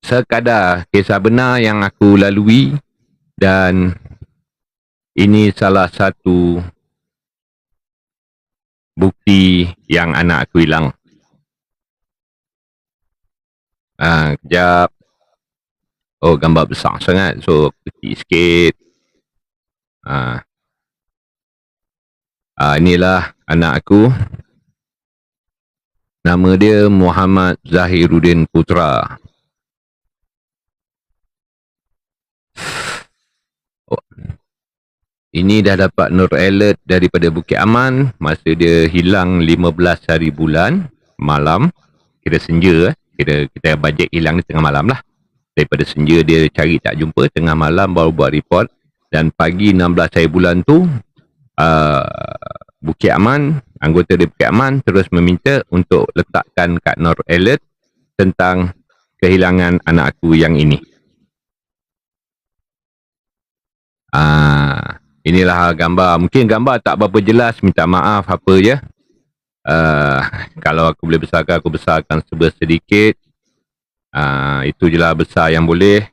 sekadar kisah benar yang aku lalui, dan ini salah satu bukti yang anak aku hilang. Kejap. Oh, gambar besar sangat, so kecil sikit. Inilah anak aku. Nama dia Muhammad Zahiruddin Putra. Ini dah dapat nur alert daripada Bukit Aman masa dia hilang 15 hari bulan malam. Kira senja, kira kita bajet hilang di tengah malam lah. Daripada senja dia cari tak jumpa, tengah malam baru buat report. Dan pagi 16 hari bulan tu, Bukit Aman, anggota di Bukit Aman terus meminta untuk letakkan kad nur alert tentang kehilangan anak aku yang ini. Inilah gambar. Mungkin gambar tak berapa jelas, minta maaf apa je. Kalau aku boleh besarkan, aku besarkan sedikit. Itu je lah besar yang boleh.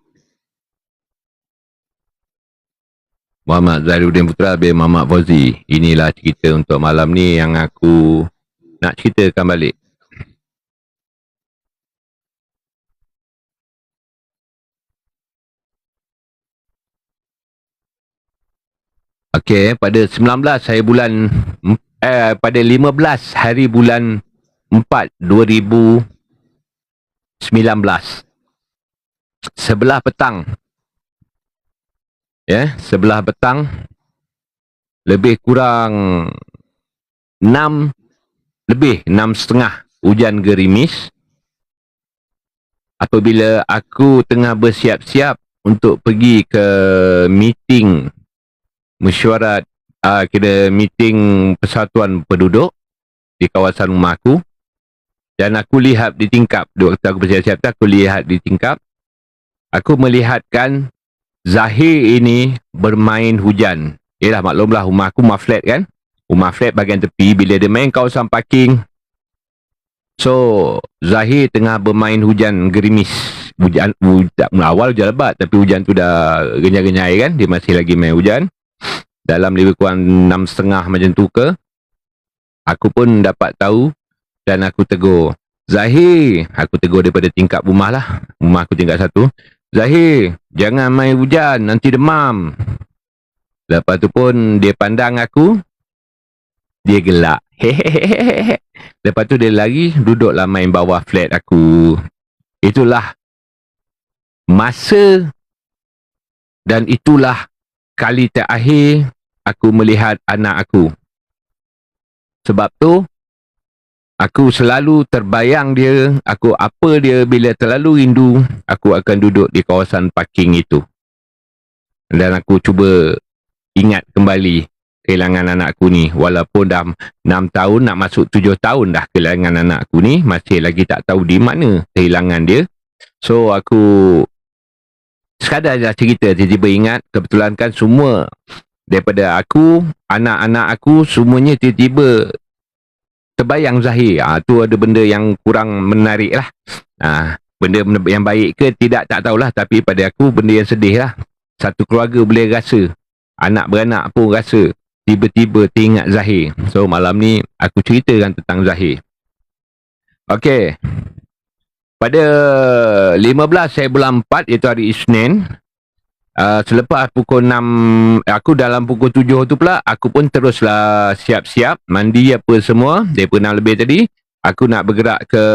Muhammad Zahiruddin Putra bin Muhammad Fauzi. Inilah cerita untuk malam ni yang aku nak ceritakan balik. Okey, pada 19 hari bulan pada 15 hari bulan 4 2019, sebelah petang, sebelah petang, lebih kurang 6.30 hujan gerimis, apabila aku tengah bersiap-siap untuk pergi ke meeting mesyuarat, kira meeting persatuan penduduk di kawasan rumah aku. Dan aku lihat di tingkap, waktu aku bersiap-siap tu, aku lihat di tingkap, aku melihatkan Zahir ini bermain hujan. Yelah, maklumlah rumah aku rumah flat kan, rumah flat bahagian tepi. Bila dia main kawasan parking, so Zahir tengah bermain hujan gerimis. Hujan awal hujan lebat, tapi hujan tu dah genyai-genyai kan, dia masih lagi main hujan. Dalam lebih kurang 6.30 macam tu ke, aku pun dapat tahu dan aku tegur, Zahir, aku tegur daripada tingkap rumah lah, rumah aku tingkat 1, Zahir, jangan main hujan, nanti demam. Lepas tu pun dia pandang aku, dia gelak, hehehehe. Lepas tu dia lari, duduklah main bawah flat aku. Itulah masa dan itulah kali terakhir aku melihat anak aku. Sebab tu, aku selalu terbayang dia, aku apa dia, bila terlalu rindu, aku akan duduk di kawasan parking itu. Dan aku cuba ingat kembali kehilangan anak aku ni. Walaupun dah 6 tahun, nak masuk 7 tahun dah kehilangan anak aku ni, masih lagi tak tahu di mana kehilangan dia. So, aku sekadar dah cerita, tiba-tiba ingat, kebetulan kan semua daripada aku, anak-anak aku, semuanya tiba-tiba terbayang Zahir. Tu ada benda yang kurang menarik lah. Benda yang baik ke tidak, tak tahulah. Tapi pada aku, benda yang sedih lah. Satu keluarga boleh rasa, anak beranak pun rasa, tiba-tiba teringat Zahir. So, malam ni aku ceritakan tentang Zahir. Okey. Pada 15 hari bulan 4, iaitu hari Isnin, selepas pukul 6, aku dalam pukul 7 tu pula, aku pun teruslah siap-siap, mandi apa semua, daripada 6 lebih tadi, aku nak bergerak ke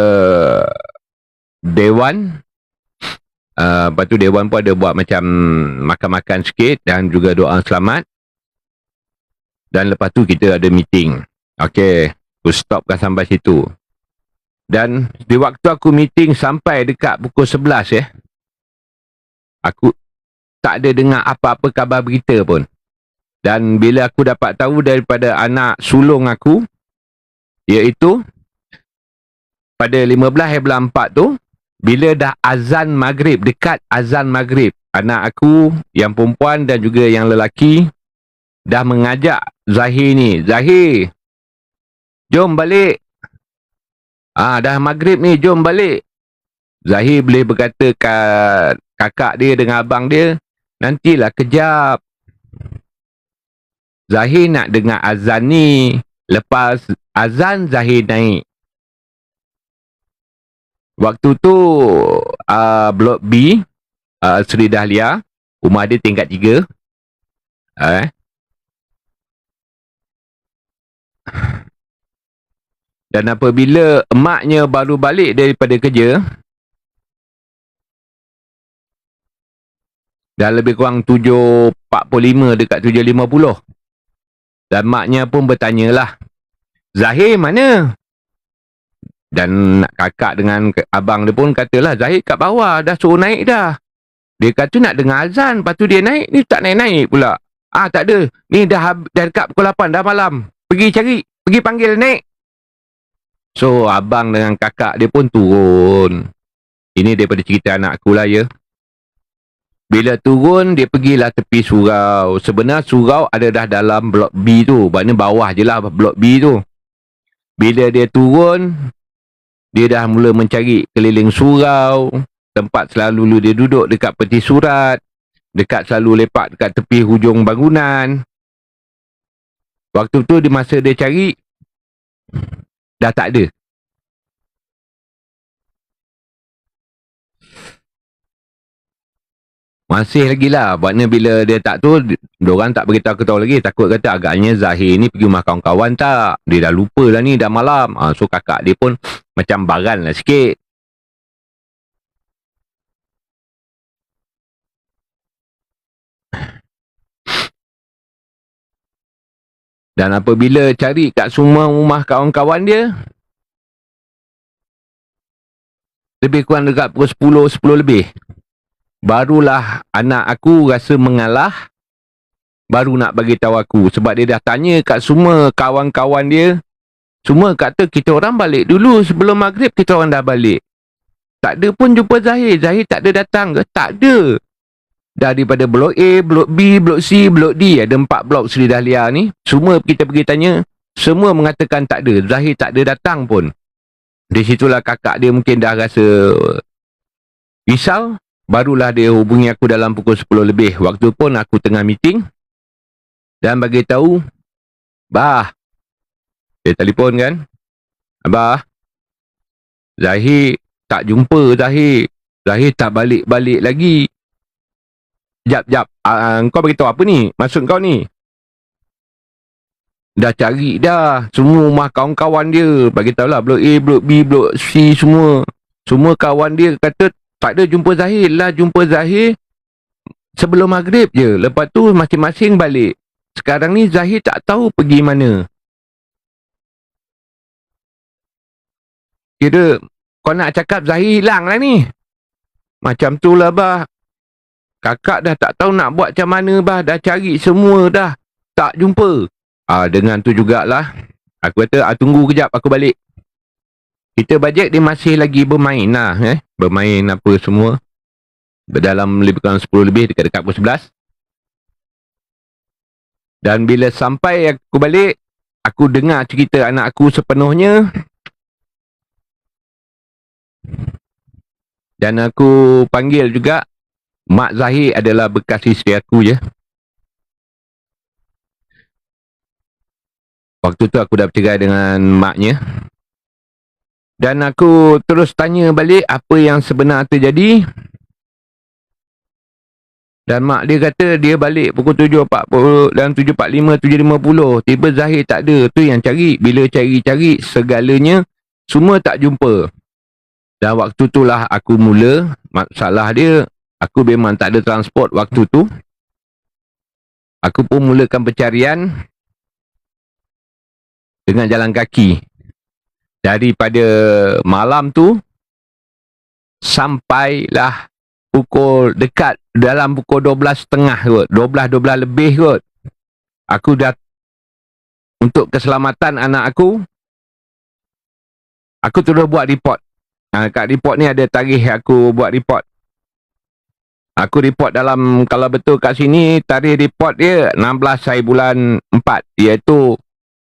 Dewan. Lepas tu Dewan pun ada buat macam makan-makan sikit dan juga doa selamat. Dan lepas tu kita ada meeting. Okey, aku stopkan sampai situ. Dan di waktu aku meeting sampai dekat pukul 11 aku tak ada dengar apa-apa khabar berita pun. Dan bila aku dapat tahu daripada anak sulung aku, iaitu pada 15 hari bulan 4 tu, bila dah azan maghrib, dekat azan maghrib, anak aku yang perempuan dan juga yang lelaki dah mengajak Zahir ni, Zahir, jom balik. Dah maghrib ni, jom balik. Zahir boleh berkata kat kakak dia dengan abang dia, nantilah kejap. Zahir nak dengar azan ni. Lepas azan, Zahir naik. Waktu tu, Blok B, Seri Dahlia, rumah dia tingkat 3. Dan apabila emaknya baru balik daripada kerja, dah lebih kurang 7.45 dekat 7.50. Dan maknya pun bertanyalah, Zahir mana? Dan kakak dengan abang dia pun katalah, Zahir kat bawah, dah suruh naik dah. Dia kata nak dengar azan, lepas tu dia naik, ni tak naik-naik pula. Tak ada, ni dah dekat pukul 8, dah malam. Pergi cari, pergi panggil naik. So, abang dengan kakak dia pun turun. Ini daripada cerita anak aku lah ya. Bila turun, dia pergilah tepi surau. Sebenarnya surau ada dah dalam blok B tu. Maknanya bawah je lah blok B tu. Bila dia turun, dia dah mula mencari keliling surau. Tempat selalu dia duduk dekat peti surat. Dekat selalu lepak dekat tepi hujung bangunan. Waktu tu di masa dia cari, dah tak ada. Masih lagi lah. Maknanya bila dia tak tu, diorang tak beritahu aku tahu lagi. Takut kata agaknya Zahir ni pergi rumah kawan-kawan tak. Dia dah lupa lah ni, dah malam. So kakak dia pun macam baran lah sikit. Dan apabila cari kat semua rumah kawan-kawan dia, lebih kurang dekat pukul 10 lebih. Barulah anak aku rasa mengalah, baru nak bagi tahu aku. Sebab dia dah tanya kat semua kawan-kawan dia, semua kata kita orang balik dulu, sebelum maghrib kita orang dah balik. Tak ada pun jumpa Zahir. Zahir tak ada datang ke? Tak ada. Daripada blok A, blok B, blok C, blok D, ada 4 blok Seri Dahlia ni, semua kita pergi tanya, semua mengatakan tak ada. Zahir tak ada datang pun. Di situlah kakak dia mungkin dah rasa risau. Barulah dia hubungi aku dalam pukul 10 lebih. Waktu pun aku tengah meeting. Dan bagi tahu, Bah, dia telefon kan, Abah, Zahir tak jumpa Zahir. Zahir tak balik-balik lagi. Jap. Kau beritahu apa ni? Maksud kau ni? Dah cari dah. Semua rumah kawan-kawan dia. Bagi tahu lah. Blok A, blok B, blok C, semua. Semua kawan dia kata tak ada jumpa Zahir lah. Jumpa Zahir sebelum maghrib je. Lepas tu masing-masing balik. Sekarang ni Zahir tak tahu pergi mana. Kira kau nak cakap Zahir hilang lah ni. Macam tu lah bah. Kakak dah tak tahu nak buat macam mana bah. Dah cari semua dah. Tak jumpa. Dengan tu jugalah. Aku kata tunggu kejap aku balik. Kita bajet dia masih lagi bermain lah. Bermain apa semua. Dalam lebih kurang 10 lebih dekat-dekat pukul 11. Dan bila sampai aku balik, aku dengar cerita anak aku sepenuhnya. Dan aku panggil juga. Mak Zahir adalah bekas isteri aku je. Waktu tu aku dah bercerai dengan maknya. Dan aku terus tanya balik apa yang sebenar terjadi. Dan mak dia kata dia balik pukul 7.40 dan 7.45, 7.50. Tiba Zahir tak ada. Tu yang cari. Bila cari-cari segalanya, semua tak jumpa. Dan waktu tu lah aku mula. Masalah dia, aku memang tak ada transport waktu tu. Aku pun mulakan pencarian dengan jalan kaki. Daripada malam tu sampailah pukul dekat dalam pukul 12.30 kot. 12 lebih kot. Aku dah, untuk keselamatan anak aku terus buat report. Kat report ni ada tarikh aku buat report. Aku report dalam, kalau betul kat sini, tarikh report dia 16 hari bulan 4. Iaitu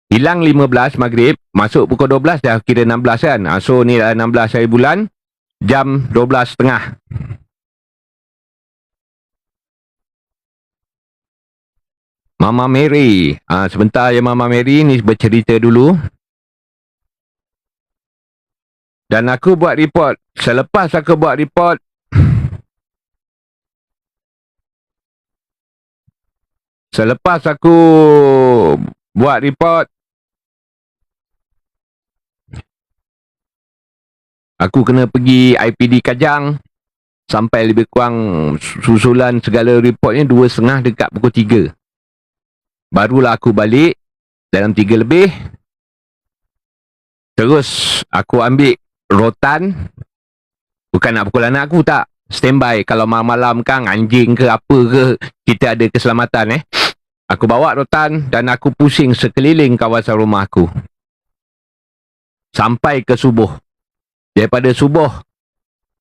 hilang 15 maghrib, masuk pukul 12 dah kira 16 kan. So ni dah 16 hari bulan. jam 12.30. Mama Mary. Sebentar ya Mama Mary ni bercerita dulu. Dan aku buat report. Selepas aku buat report, aku kena pergi IPD Kajang. Sampai lebih kurang susulan segala reportnya 2.30 dekat pukul 3. Barulah aku balik dalam 3 lebih. Terus aku ambil rotan. Bukan nak pukul anak aku, tak. Standby. Kalau malam-malam kan anjing ke apa ke, kita ada keselamatan. Aku bawa rotan dan aku pusing sekeliling kawasan rumah aku. Sampai ke subuh. Daripada subuh,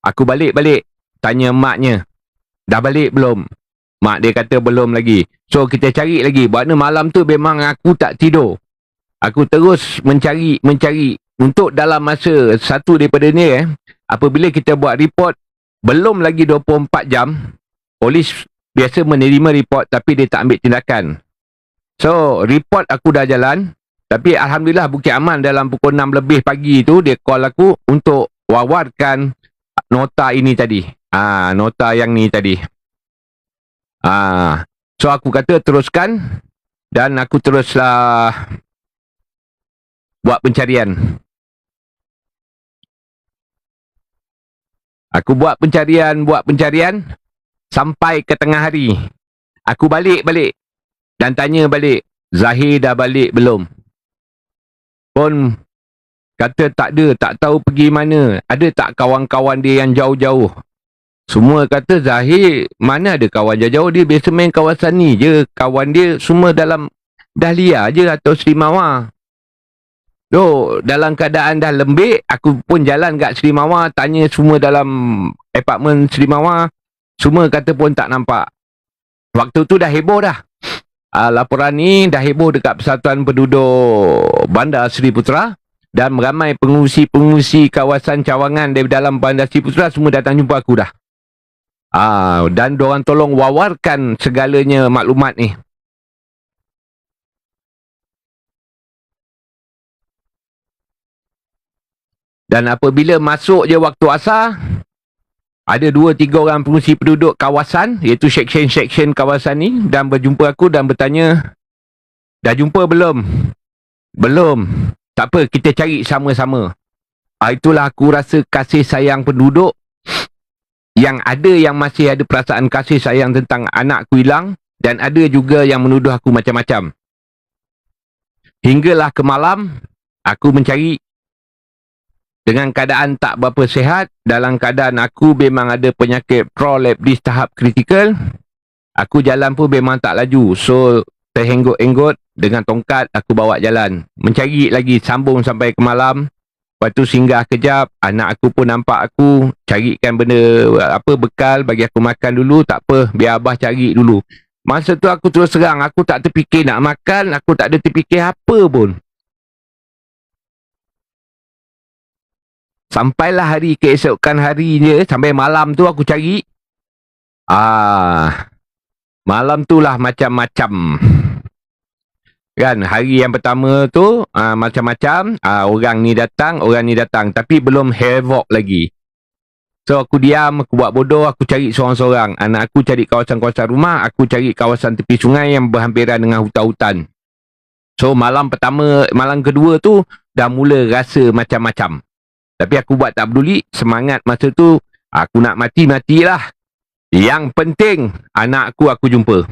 aku balik-balik. Tanya maknya, dah balik belum? Mak dia kata belum lagi. So kita cari lagi. Kerana malam tu memang aku tak tidur. Aku terus mencari. Untuk dalam masa satu daripada ni, apabila kita buat report, belum lagi 24 jam, polis biasa menerima report tapi dia tak ambil tindakan. So report aku dah jalan. Tapi Alhamdulillah Bukit Aman dalam pukul 6 lebih pagi tu, dia call aku untuk wawarkan nota ini tadi. Nota yang ni tadi. So aku kata teruskan. Dan aku teruslah buat pencarian. Aku buat pencarian sampai ke tengah hari. Aku balik dan tanya balik, Zahir dah balik belum? Pun kata tak ada, tak tahu pergi mana. Ada tak kawan-kawan dia yang jauh-jauh? Semua kata Zahir mana ada kawan jauh-jauh, dia biasa main kawasan ni je. Kawan dia semua dalam Dahlia je atau Sri Mawar. So, dalam keadaan dah lembik, aku pun jalan kat Sri Mawar, tanya semua dalam apartmen Sri Mawar, semua kata pun tak nampak. Waktu tu dah heboh dah. Laporan ni dah heboh dekat Persatuan Penduduk Bandar Seri Putera, dan ramai pengurusi-pengurusi kawasan cawangan dari dalam Bandar Seri Putera semua datang jumpa aku dah. Dan diorang tolong wawarkan segalanya maklumat ni. Dan apabila masuk je waktu asar, ada 2-3 orang pengurusi penduduk kawasan, iaitu seksyen-seksyen kawasan ni, dan berjumpa aku dan bertanya, dah jumpa belum? Belum. Tak apa, kita cari sama-sama. Itulah aku rasa kasih sayang penduduk, yang ada yang masih ada perasaan kasih sayang tentang anakku hilang, dan ada juga yang menuduh aku macam-macam. Hinggalah ke malam, aku mencari dengan keadaan tak berapa sihat, dalam keadaan aku memang ada penyakit prolaptis tahap kritikal. Aku jalan pun memang tak laju. So, terhenggot-henggot dengan tongkat aku bawa jalan. Mencari lagi, sambung sampai ke malam. Lepas tu singgah kejap, anak aku pun nampak aku, carikan benda, bekal bagi aku makan dulu. Tak apa, biar abah cari dulu. Masa tu aku terus terang, aku tak terfikir nak makan, aku tak ada terfikir apa pun. Sampailah hari keesokan hari je, sampai malam tu aku cari. Malam tu lah macam-macam. Kan, hari yang pertama tu macam-macam. Orang ni datang, tapi belum havoc lagi. So aku diam, aku buat bodoh, aku cari seorang-seorang. Anak aku cari kawasan-kawasan rumah, aku cari kawasan tepi sungai yang berhampiran dengan hutan-hutan. So malam pertama, malam kedua tu dah mula rasa macam-macam. Tapi aku buat tak peduli. Semangat masa tu, aku nak mati-matilah. Yang penting, anak aku jumpa.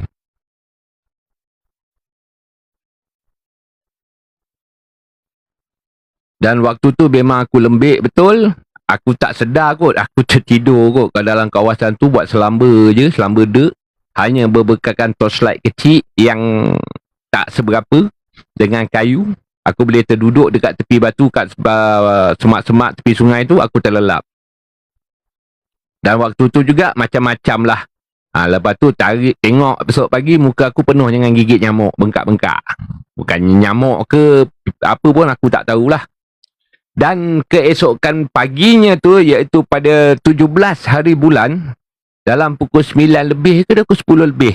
Dan waktu tu memang aku lembik betul. Aku tak sedar kot. Aku tertidur kot kat dalam kawasan tu, buat selamba je, selamba dek. Hanya berbekalkan torchlight kecil yang tak seberapa, dengan kayu. Aku boleh terduduk dekat tepi batu, kat semak-semak tepi sungai tu, aku terlelap. Dan waktu tu juga macam-macam lah. Lepas tu tengok besok pagi, muka aku penuh dengan gigit nyamuk, bengkak-bengkak. Bukan nyamuk ke apa pun aku tak tahulah. Dan keesokan paginya tu, iaitu pada 17 hari bulan, dalam pukul 9 lebih ke pukul 10 lebih,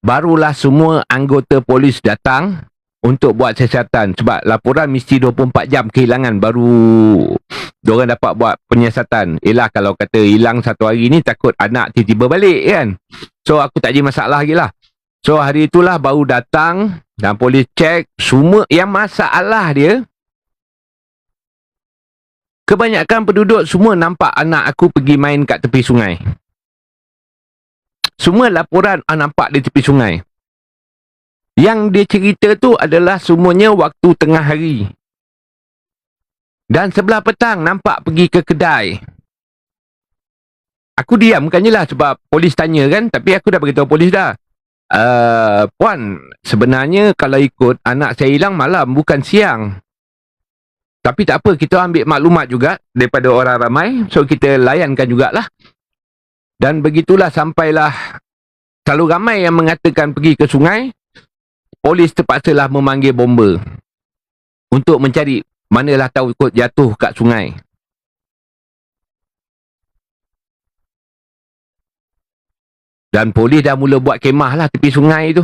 barulah semua anggota polis datang untuk buat siasatan. Sebab laporan mesti 24 jam kehilangan baru diorang dapat buat penyiasatan. Yelah, kalau kata hilang satu hari ni, takut anak tiba-tiba balik kan. So aku tak ada masalah lagi lah. So hari itulah baru datang dan polis cek semua. Yang masalah dia, kebanyakan penduduk semua nampak anak aku pergi main kat tepi sungai. Semua laporan nampak di tepi sungai. Yang dia cerita tu adalah semuanya waktu tengah hari. Dan sebelah petang nampak pergi ke kedai. Aku diamkan je lah sebab polis tanya kan. Tapi aku dah beritahu polis dah. Puan, sebenarnya kalau ikut anak saya hilang malam bukan siang. Tapi tak apa, kita ambil maklumat juga daripada orang ramai. So kita layankan jugalah. Dan begitulah sampailah terlalu ramai yang mengatakan pergi ke sungai. Polis terpaksalah memanggil bomber untuk mencari, manalah tahu ikut jatuh kat sungai. Dan polis dah mula buat kemah lah tepi sungai tu.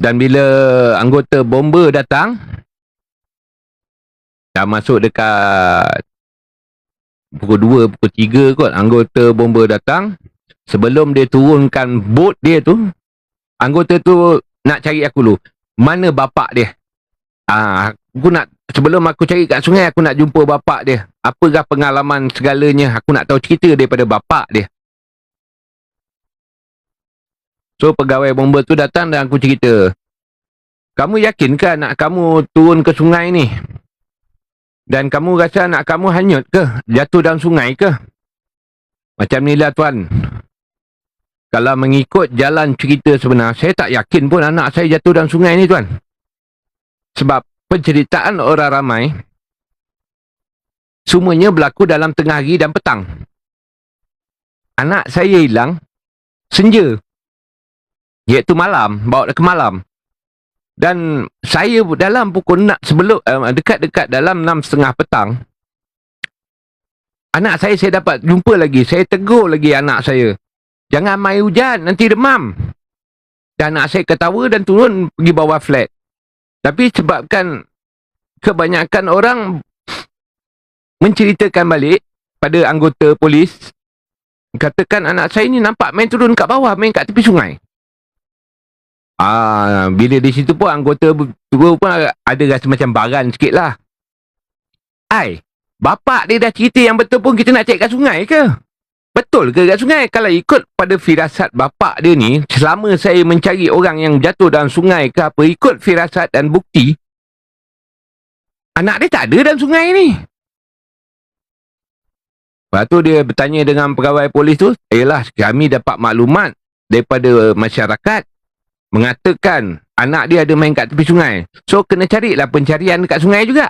Dan bila anggota bomber datang, dah masuk dekat pukul 2, pukul 3 kot, anggota bomber datang. Sebelum dia turunkan bot dia tu, anggota tu nak cari aku dulu. Mana bapak dia? Sebelum aku cari kat sungai, aku nak jumpa bapak dia. Apakah pengalaman segalanya? Aku nak tahu cerita daripada bapak dia. So pegawai bomber tu datang dan aku cerita, kamu yakin ke anak kamu turun ke sungai ni? Dan kamu rasa anak kamu hanyut ke? Jatuh dalam sungai ke? Macam ni lah tuan. Kalau mengikut jalan cerita sebenar, saya tak yakin pun anak saya jatuh dalam sungai ni tuan. Sebab penceritaan orang ramai, semuanya berlaku dalam tengah hari dan petang. Anak saya hilang senja, iaitu malam, bawa ke malam. Dan saya dalam pukul 6, sebelum dekat-dekat dalam 6.30 petang, anak saya dapat jumpa lagi. Saya tegur lagi anak saya, jangan main hujan, nanti demam. Dan anak saya ketawa dan turun pergi bawah flat. Tapi sebabkan kebanyakan orang menceritakan balik pada anggota polis, katakan anak saya ni nampak main turun kat bawah, main kat tepi sungai. Bila di situ pun anggota tua pun ada rasa macam baran sikit lah. Bapak dia dah cerita yang betul pun kita nak cek kat sungai ke? Betul ke kat sungai? Kalau ikut pada firasat bapak dia ni, selama saya mencari orang yang jatuh dalam sungai ke apa, ikut firasat dan bukti, anak dia tak ada dalam sungai ni. Lepas tu dia bertanya dengan pegawai polis tu, yelah, kami dapat maklumat daripada masyarakat mengatakan anak dia ada main kat tepi sungai. So kena carilah pencarian dekat sungai juga.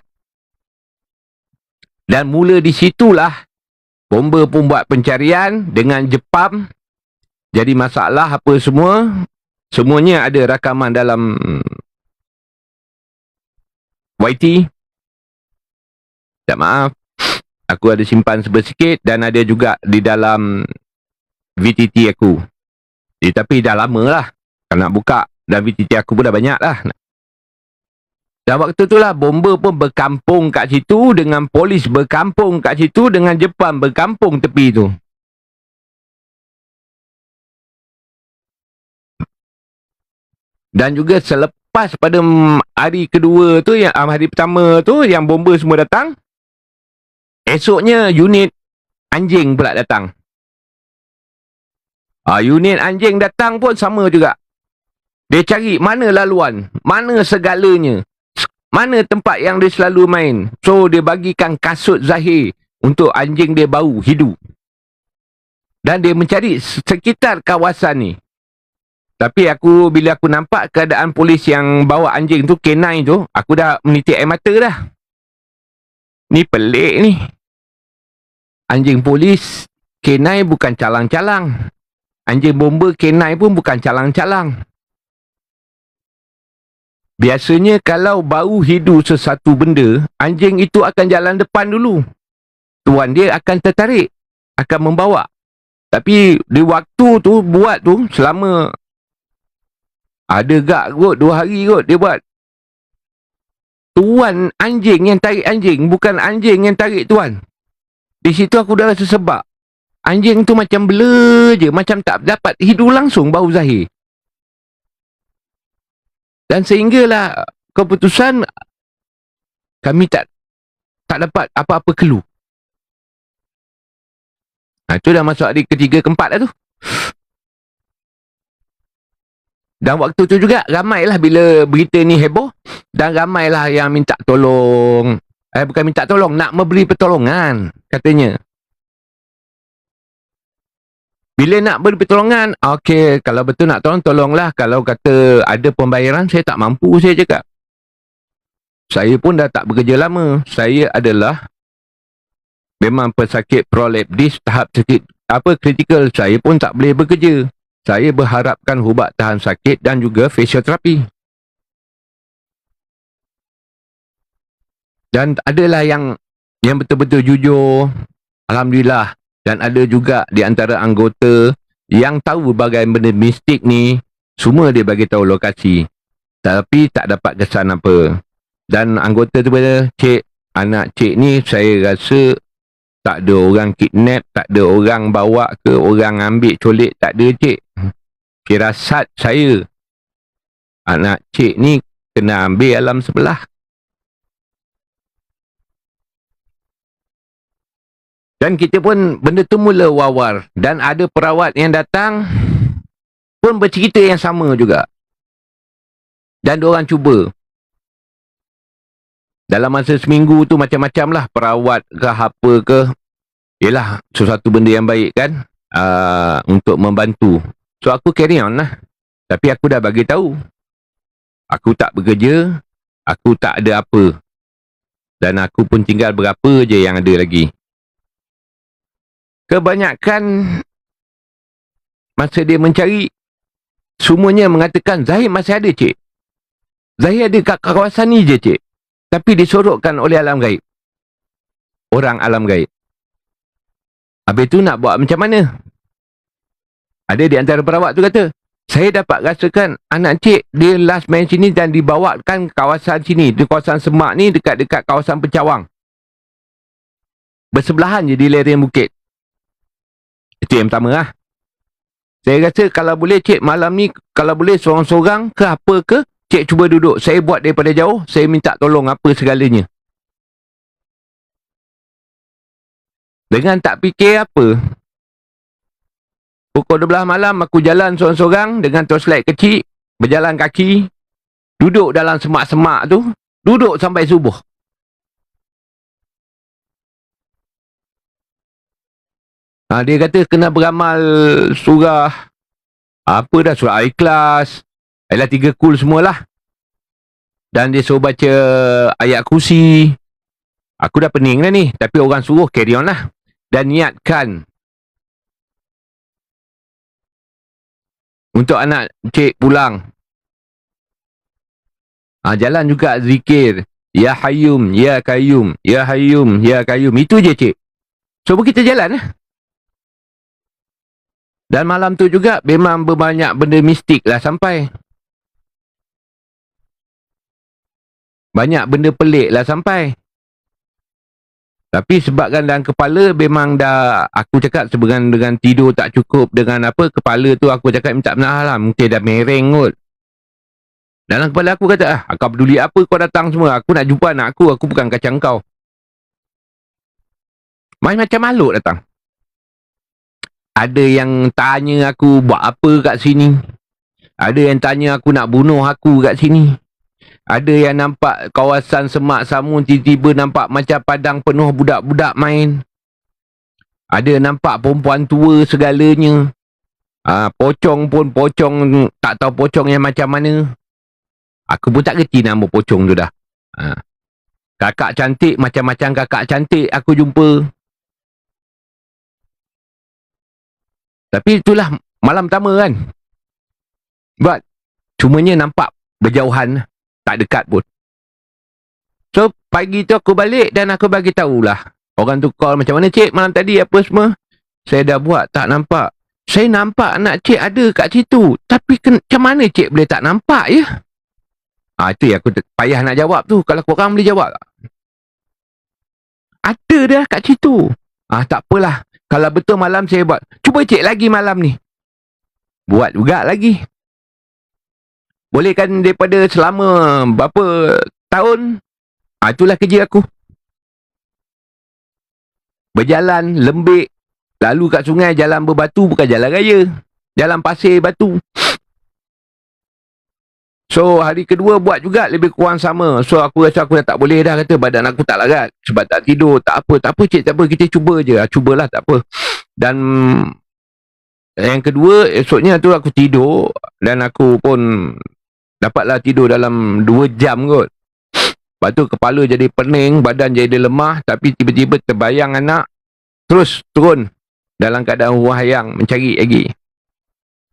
Dan mula di situlah bomber pun buat pencarian dengan Jepam. Jadi masalah apa semua, semuanya ada rakaman dalam YT. Tak maaf, aku ada simpan sebesikit dan ada juga di dalam VTT aku. Tapi dah lama lah. Kalau nak buka dan VTT aku pun dah banyak lah. Dan waktu tu lah bomber pun berkampung kat situ, dengan polis berkampung kat situ, dengan Jepang berkampung tepi tu. Dan juga selepas pada hari kedua tu, yang hari pertama tu yang bomber semua datang, esoknya unit anjing pula datang. Unit anjing datang pun sama juga. Dia cari mana laluan, mana segalanya, mana tempat yang dia selalu main. So dia bagikan kasut Zahir untuk anjing dia bau, hidu. Dan dia mencari sekitar kawasan ni. Tapi bila aku nampak keadaan polis yang bawa anjing tu, K9 tu, aku dah menitik air mata dah. Ni pelik ni. Anjing polis K9 bukan calang-calang. Anjing bomber K9 pun bukan calang-calang. Biasanya kalau baru hidu sesuatu benda, anjing itu akan jalan depan dulu. Tuan dia akan tertarik, akan membawa. Tapi di waktu tu, buat tu, selama ada gak kot, 2 hari kot dia buat. Tuan anjing yang tarik anjing, bukan anjing yang tarik tuan. Di situ aku dah rasa sebab. Anjing tu macam blur je, macam tak dapat hidu langsung bau zahir. Dan sehinggalah keputusan kami tak dapat apa-apa clue. Itu dah masuk hari ketiga, keempat dah tu. Dan waktu tu juga ramailah bila berita ni heboh, dan ramailah yang minta tolong. Bukan minta tolong, nak memberi pertolongan katanya. Bila nak beri pertolongan, okey, kalau betul nak tolong, tolonglah. Kalau kata ada pembayaran, saya tak mampu, saya cakap. Saya pun dah tak bekerja lama. Saya adalah memang pesakit prolaptis tahap sakit kritikal. Saya pun tak boleh bekerja. Saya berharapkan ubat tahan sakit dan juga fisioterapi. Dan adalah yang betul-betul jujur, alhamdulillah. Dan ada juga di antara anggota yang tahu bagai benda mistik ni, semua dia bagi tahu lokasi. Tapi tak dapat kesan apa. Dan anggota tu kata, "Cik, anak cik ni saya rasa tak ada orang kidnap, tak ada orang bawa ke, orang ambil colik, tak ada cik. Firasat saya, anak cik ni kena ambil alam sebelah." Dan kita pun benda tu mula wawar. Dan ada perawat yang datang pun bercerita yang sama juga. Dan diorang cuba. Dalam masa seminggu tu macam-macam lah, perawat ke apa ke. Yelah, sesuatu benda yang baik kan, untuk membantu. So aku carry on lah. Tapi aku dah bagi tahu, aku tak bekerja, aku tak ada apa. Dan aku pun tinggal berapa je yang ada lagi. Kebanyakan masa dia mencari, semuanya mengatakan, "Zahir masih ada cik. Zahir ada kat kawasan ni je cik." Tapi disorokkan oleh alam gaib. Orang alam gaib. Habis tu nak buat macam mana? Ada di antara perawat tu kata, "Saya dapat rasakan anak cik dia last main sini dan dibawakan kawasan sini. Di kawasan Semak ni dekat-dekat kawasan Pencawang. Bersebelahan je di lereng bukit." Itu yang pertama lah. Saya rasa kalau boleh cik malam ni, kalau boleh seorang-seorang ke apa ke, cik cuba duduk. Saya buat daripada jauh, saya minta tolong apa segalanya. Dengan tak fikir apa, pukul 12 malam aku jalan seorang-seorang dengan torchlight kecil, berjalan kaki, duduk dalam semak-semak tu, duduk sampai subuh. Dia kata kena beramal surah, apa dah, surah Al-Ikhlas, ialah 3 kul semualah. Dan dia suruh baca ayat kursi. Aku dah pening dah ni, tapi orang suruh carry on lah. Dan niatkan untuk anak cik pulang. Jalan juga zikir, Ya Hayyum, Ya Qayyum, Ya Hayyum, Ya Qayyum. Itu je cik. So kita jalan lah. Dan malam tu juga memang berbanyak benda mistik lah sampai. Banyak benda pelik lah sampai. Tapi sebabkan dalam kepala memang dah, aku cakap sebenarnya dengan tidur tak cukup, dengan apa, kepala tu aku cakap minta maaf lah, mungkin dah mereng kot. Dalam kepala aku kata, kau peduli apa kau datang semua, aku nak jumpa anak aku bukan kacang kau. Macam-macam makhluk datang. Ada yang tanya aku buat apa kat sini. Ada yang tanya aku nak bunuh aku kat sini. Ada yang nampak kawasan Semak Samun tiba-tiba nampak macam padang penuh budak-budak main. Ada nampak perempuan tua segalanya. Pocong pun pocong, tak tahu pocong yang macam mana. Aku pun tak kerti nama pocong tu dah. Kakak cantik, macam-macam kakak cantik aku jumpa. Tapi itulah malam pertama kan. But cumanya nampak berjauhan. Tak dekat pun. So, pagi tu aku balik dan aku bagi tahulah. Orang tu call, macam mana cik malam tadi apa semua. Saya dah buat, tak nampak. Saya nampak anak cik ada kat situ. Tapi macam mana cik boleh tak nampak ya? Itu yang aku payah nak jawab tu. Kalau korang boleh jawab tak? Ada dah kat situ. Tak apalah. Kalau betul malam saya buat. Cuba cik lagi malam ni. Buat juga lagi. Boleh kan daripada selama berapa tahun. Itulah kerja aku. Berjalan, lembik. Lalu kat sungai jalan berbatu bukan jalan raya. Jalan pasir batu. So hari kedua buat juga lebih kurang sama. So aku rasa aku dah tak boleh dah, kata badan aku tak larat. Sebab tak tidur. Tak apa cik, tak apa. Kita cuba je. Cubalah, tak apa. Dan yang kedua, esoknya tu aku tidur. Dan aku pun dapatlah tidur dalam 2 jam kot. Lepas tu kepala jadi pening, badan jadi lemah. Tapi tiba-tiba terbayang anak. Terus turun dalam keadaan wahayang mencari lagi.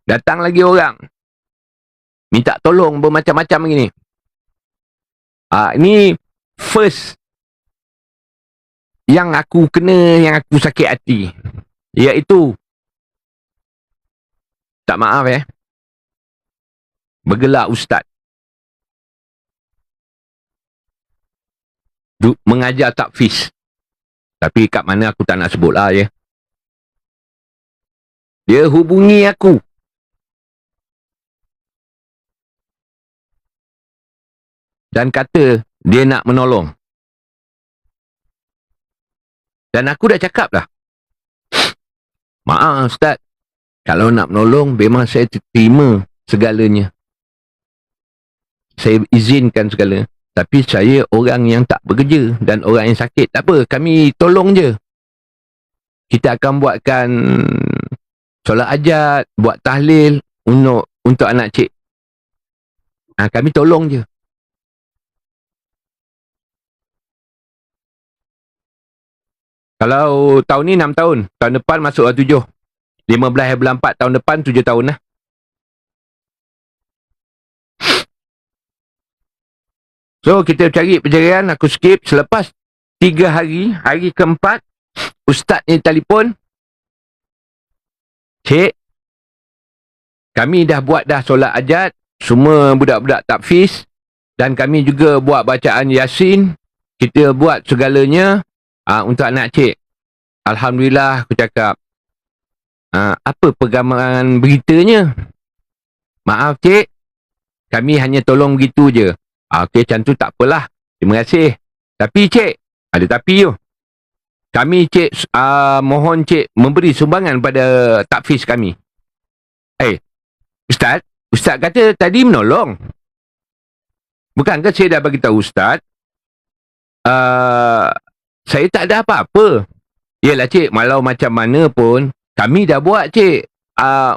Datang lagi orang. Minta tolong bermacam-macam begini. Ini first yang aku kena, yang aku sakit hati. Iaitu, tak maaf bergelar ustaz. Mengajar takfiz. Tapi kat mana aku tak nak sebut lah ya. Dia hubungi aku. Dan kata dia nak menolong. Dan aku dah cakap dah. Maaf ustaz. Kalau nak menolong memang saya terima segalanya. Saya izinkan segala. Tapi saya orang yang tak bekerja. Dan orang yang sakit. Tak apa. Kami tolong je. Kita akan buatkan solat hajat. Buat tahlil. Untuk anak cik. Kami tolong je. Kalau tahun ni 6 tahun. Tahun depan masuk 7. 15 bulan 4 tahun depan 7 tahun lah. So kita cari pencarian. Aku skip. Selepas 3 hari. Hari keempat. Ustaz ni telefon. Cik. Kami dah buat dah solat hajat. Semua budak-budak takfiz. Dan kami juga buat bacaan Yasin. Kita buat segalanya. Untuk anak cik. Alhamdulillah aku cakap. Apa pergambaran beritanya? Maaf cik. Kami hanya tolong begitu je. Okey, macam tu tak apalah. Terima kasih. Tapi cik. Ada tapi tu. Kami cik. Mohon cik memberi sumbangan pada takfiz kami. Ustaz. Ustaz kata tadi menolong. Bukankah saya dah bagi tahu Ustaz? Saya tak ada apa-apa. Yelah cik, malau macam mana pun, kami dah buat cik.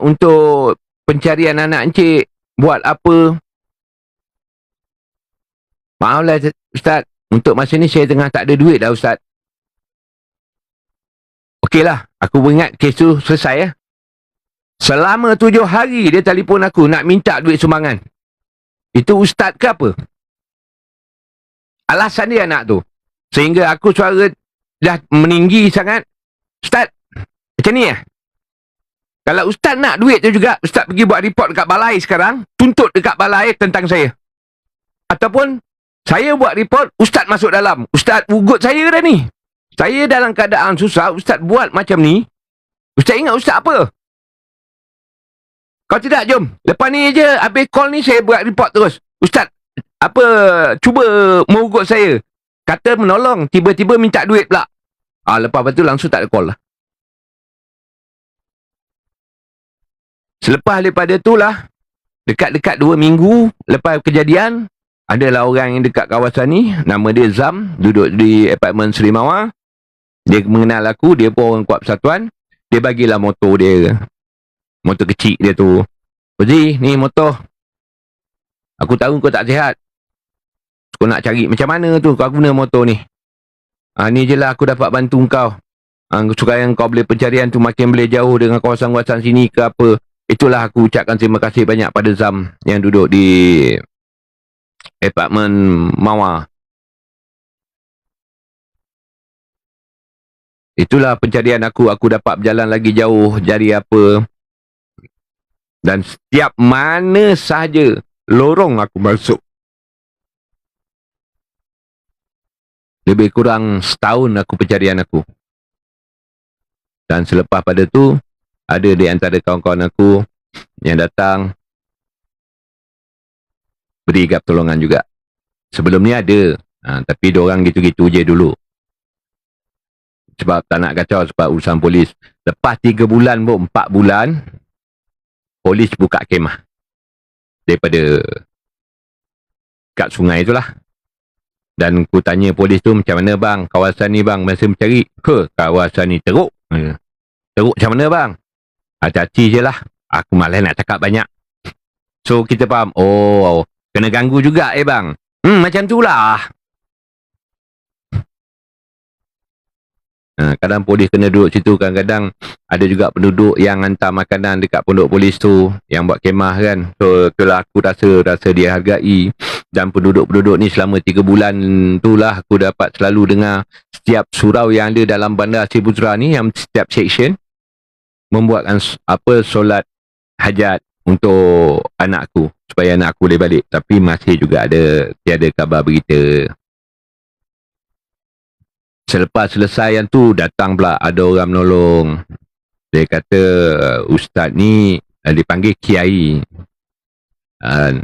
Untuk pencarian anak cik, buat apa. Maaflah Ustaz, untuk masa ni saya tengah tak ada duit dah Ustaz. Okeylah, aku ingat kes tu selesai . Selama 7 hari dia telefon aku nak minta duit sumbangan. Itu Ustaz ke apa? Alasan dia anak tu. Sehingga aku suara dah meninggi sangat. Ustaz, macam ni . Kalau Ustaz nak duit tu juga, Ustaz pergi buat report dekat balai sekarang. Tuntut dekat balai tentang saya. Ataupun, saya buat report, Ustaz masuk dalam. Ustaz ugut saya dah ni. Saya dalam keadaan susah, Ustaz buat macam ni. Ustaz ingat Ustaz apa? Kalau tidak, jom. Lepas ni je, habis call ni saya buat report terus. Ustaz, cuba mengugut saya. Kata menolong, tiba-tiba minta duit pula. Lepas tu langsung tak ada call lah. Selepas daripada tu lah, dekat-dekat 2 minggu lepas kejadian, adalah orang yang dekat kawasan ni, nama dia Zam, duduk di apartmen Seri Mawar. Dia mengenal aku, dia pun orang kuat persatuan. Dia bagilah motor dia. Motor kecil dia tu. Uzi, ni motor. Aku tahu kau tak sihat. Kau nak cari macam mana tu kau guna motor ni. Ni je lah aku dapat bantu kau. Supaya kau boleh pencarian tu makin boleh jauh dengan kawasan-kawasan sini ke apa. Itulah aku ucapkan terima kasih banyak pada Zam yang duduk di Apartment Mawar. Itulah pencarian aku. Aku dapat berjalan lagi jauh, cari apa. Dan setiap mana sahaja lorong aku masuk. Lebih kurang setahun aku pencarian aku. Dan selepas pada tu, ada di antara kawan-kawan aku yang datang beri pertolongan juga. Sebelum ni ada, tapi diorang gitu-gitu je dulu. Sebab tak nak kacau, sebab urusan polis. Lepas 3 bulan pun, 4 bulan, polis buka kemah. Daripada kat sungai tu lah. Dan aku tanya polis tu, macam mana bang, kawasan ni bang, masa mencari. Kawasan ni teruk. Teruk macam mana bang? Caci je lah. Aku malas nak cakap banyak. So kita faham, oh, kena ganggu juga bang. Macam tu lah. Kadang polis kena duduk situ, kadang-kadang ada juga penduduk yang hantar makanan dekat pondok polis tu, yang buat kemah kan. So itulah aku rasa dia hargai. Dan penduduk-penduduk ni selama 3 bulan tu lah aku dapat selalu dengar setiap surau yang ada dalam bandar Sri Putra ni, yang setiap section membuatkan solat hajat untuk anakku, supaya anak aku boleh balik. Tapi masih juga tiada kabar berita. Selepas selesai yang tu, datang pula ada orang menolong. Dia kata, ustaz ni dipanggil kiai.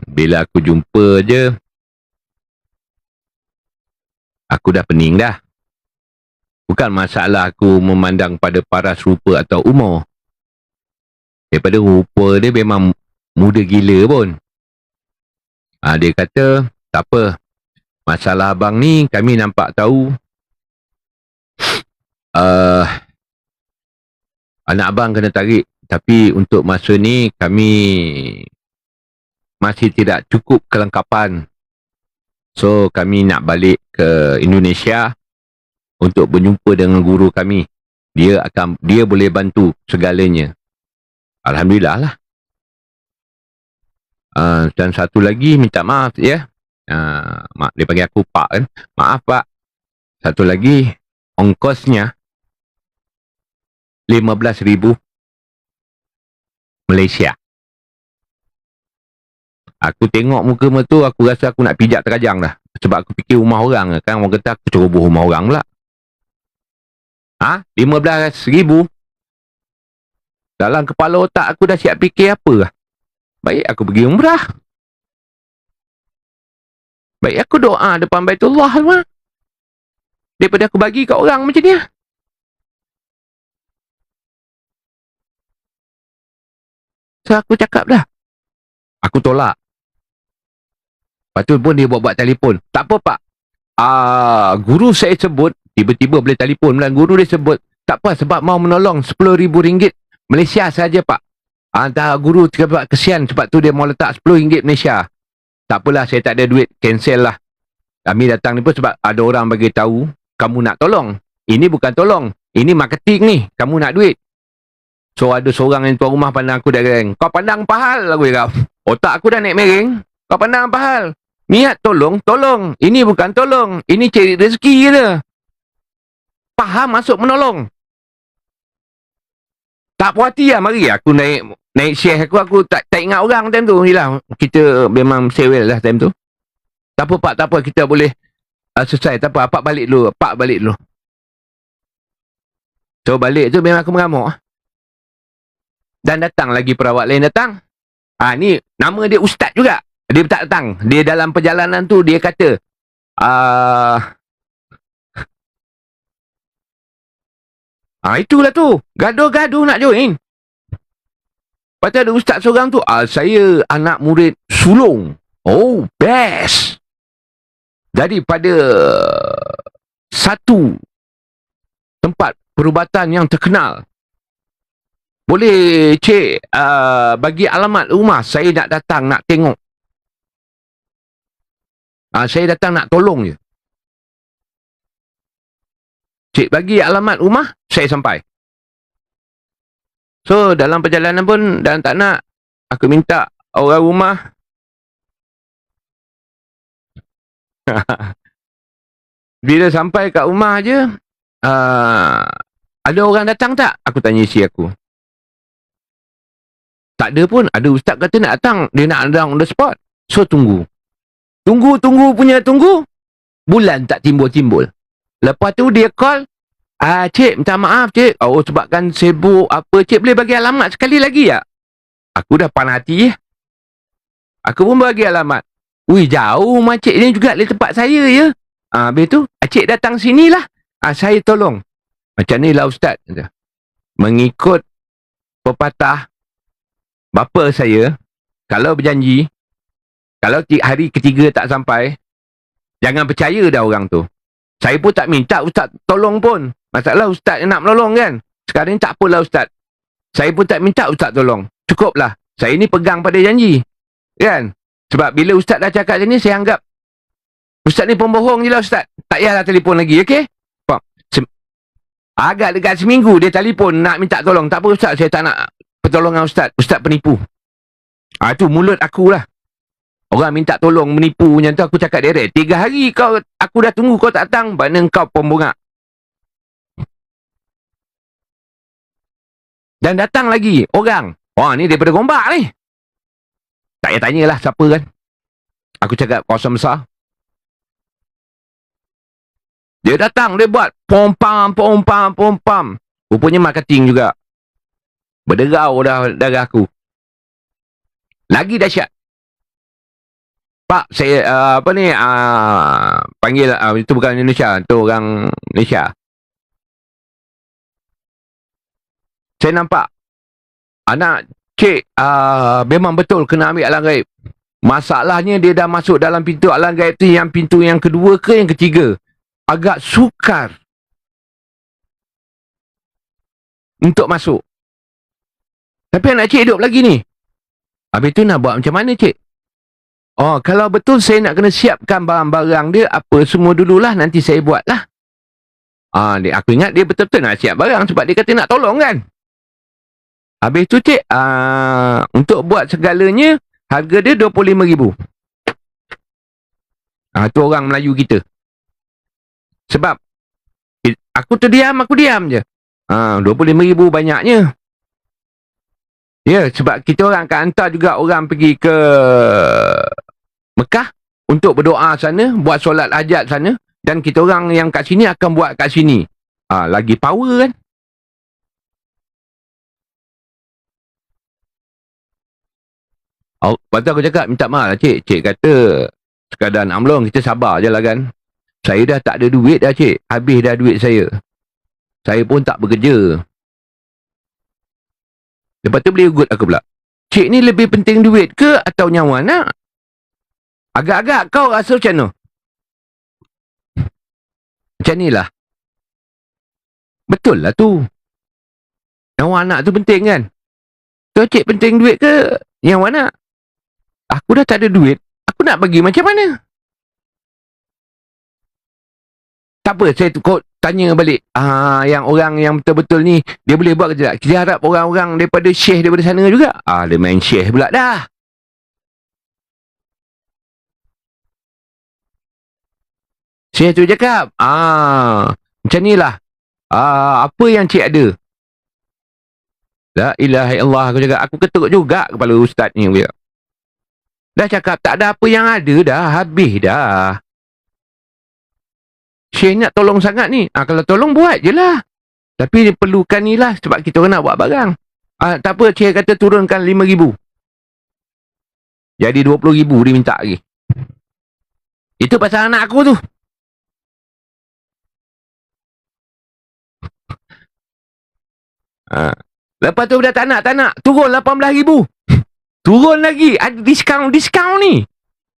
Bila aku jumpa je, aku dah pening dah. Bukan masalah aku memandang pada paras rupa atau umur. Daripada rupa dia memang muda gila pun. Dia kata, tak apa. Masalah abang ni kami nampak tahu. Anak abang kena tarik. Tapi untuk masa ni kami masih tidak cukup kelengkapan. So kami nak balik ke Indonesia untuk berjumpa dengan guru kami. Dia boleh bantu segalanya. Alhamdulillah lah. Dan satu lagi, minta maaf ya. Mak, dia panggil aku Pak kan. Maaf Pak. Satu lagi, ongkosnya 15,000 Malaysia. Aku tengok muka tu, aku rasa aku nak pijak terajang dah. Sebab aku fikir rumah orang kan. Orang kata aku ceroboh rumah orang pula. 15,000? Dalam kepala otak aku dah siap fikir apa lah. Baik aku pergi umrah. Baik aku doa depan Baitullah lah. Daripada aku bagi kat orang macam ni lah. So aku cakap dah. Aku tolak. Lepas tu pun dia buat telefon. Tak apa Pak. Guru saya sebut, tiba-tiba boleh telefon lah. Guru dia sebut, tak apa sebab mau menolong RM10,000 Malaysia saja Pak. Guru sebab kesian, sebab tu dia mau letak RM10 Malaysia. Tak apalah, saya tak ada duit, cancel lah. Kami datang ni pun sebab ada orang bagi tahu kamu nak tolong. Ini bukan tolong, ini marketing ni. Kamu nak duit. So ada seorang yang tuan rumah pandang aku dah gereng. Kau pandang apa hal? Aku cakap. Otak aku dah naik mereng. Kau pandang apa hal? Niat tolong, tolong. Ini bukan tolong. Ini cari rezeki je. Faham masuk menolong. Tak puas hati lah. Mari aku naik share aku tak ingat orang time tu. Yelah, kita memang sewel lah time tu. Tak apa Pak, tak apa. Kita boleh selesai. Tak apa, Pak balik dulu. Pak balik dulu. So balik tu memang aku mengamuk. Dan datang lagi perawat lain datang. Ni nama dia ustaz juga. Dia tak datang. Dia dalam perjalanan tu dia kata, itulah tu. Gaduh-gaduh nak join. Lepas tu ada ustaz seorang tu, saya anak murid sulung. Oh, best. Jadi pada satu tempat perubatan yang terkenal, boleh cik bagi alamat rumah, saya nak datang, nak tengok. Saya datang nak tolong je. Cik bagi alamat rumah, saya sampai. So dalam perjalanan pun, dan tak nak, aku minta orang rumah Bila sampai kat rumah je, ada orang datang tak? Aku tanya isteri aku. Tak ada pun. Ada ustaz kata nak datang. Dia nak datang on the spot. So, tunggu. Tunggu. Bulan tak timbul-timbul. Lepas tu dia call. Cik, minta maaf cik. Oh, sebabkan sibuk apa. Cik boleh bagi alamat sekali lagi tak? Aku dah panas hati. Aku pun bagi alamat. Ui, jauh makcik ni juga dari tempat saya ya. Habis tu, cik datang sini lah. Saya tolong. Macam ni lah ustaz. Mengikut pepatah bapa saya, kalau berjanji, kalau hari ketiga tak sampai, jangan percaya dah orang tu. Saya pun tak minta ustaz tolong pun. Masalah ustaz yang nak menolong kan. Sekarang ni tak apalah ustaz. Saya pun tak minta ustaz tolong. Cukuplah. Saya ni pegang pada janji. Kan? Sebab bila ustaz dah cakap macam ni, saya anggap ustaz ni pembohong je lah ustaz. Tak payahlah telefon lagi, okey? Agak dekat seminggu dia telefon nak minta tolong. Tak apa ustaz, saya tak nak pertolongan ustaz. Ustaz penipu. Itu mulut akulah. Orang minta tolong menipu macam tu, aku cakap direct. 3 hari aku dah tunggu kau tak datang, mana kau pembongak. Dan datang lagi orang. Wah, ni daripada Gombak ni. Tak payah tanyalah siapa kan. Aku cakap kawasan besar. Dia datang, dia buat pom-pam. Rupanya marketing juga. Berderau dah darah aku. Lagi dahsyat. Pak, saya panggil, itu bukan Indonesia, itu orang Malaysia. Saya nampak anak cik memang betul kena ambil alam gaib. Masalahnya dia dah masuk dalam pintu alam gaib tu, yang pintu yang kedua ke yang ketiga. Agak sukar untuk masuk. Tapi anak cik hidup lagi ni. Habis tu nak buat macam mana cik? Oh, kalau betul saya nak kena siapkan barang-barang dia apa semua dululah, nanti saya buat lah. Aku ingat dia betul-betul nak siap barang sebab dia kata nak tolong kan. Habis tu cik, untuk buat segalanya harga dia RM25,000. Tu orang Melayu kita. Sebab aku terdiam, aku diam je. RM25,000 banyaknya. Ya, sebab kita orang akan hantar juga orang pergi ke Mekah untuk berdoa sana, buat solat hajat sana, dan kita orang yang kat sini akan buat kat sini. Lagi power kan. Lepas tu aku cakap, minta maaf lah cik. Cik kata sekadar nak menolong, kita sabar je lah kan. Saya dah tak ada duit dah cik. Habis dah duit saya. Saya pun tak bekerja. Lepas tu boleh ugut aku pula. Cik ni lebih penting duit ke atau nyawa nak? Agak-agak kau rasa macam mana? Macam ni lah. Betul lah tu. Nyawa anak tu penting kan? So cik penting duit ke nyawa anak? Aku dah tak ada duit. Aku nak bagi macam mana? Tak apa, saya tanya balik. Yang orang yang betul-betul ni, dia boleh buat kerja tak? Kita harap orang-orang daripada syekh daripada sana juga. Dia main syekh pula dah. Syekh tu cakap, macam ni lah. Apa yang cik ada? La ilaha illallah, aku cakap. Aku ketuk juga kepala ustaz ni. Dah cakap tak ada apa yang ada dah. Habis dah. Syekh nak tolong sangat ni. Kalau tolong buat je lah. Tapi dia perlukan ni lah. Sebab kita orang nak buat barang. Tak apa, Syekh kata turunkan RM5,000. Jadi RM20,000 dia minta lagi. Itu pasal anak aku tu. Lepas tu dah tak nak. Turun RM18,000. Turun lagi. Ada diskaun ni.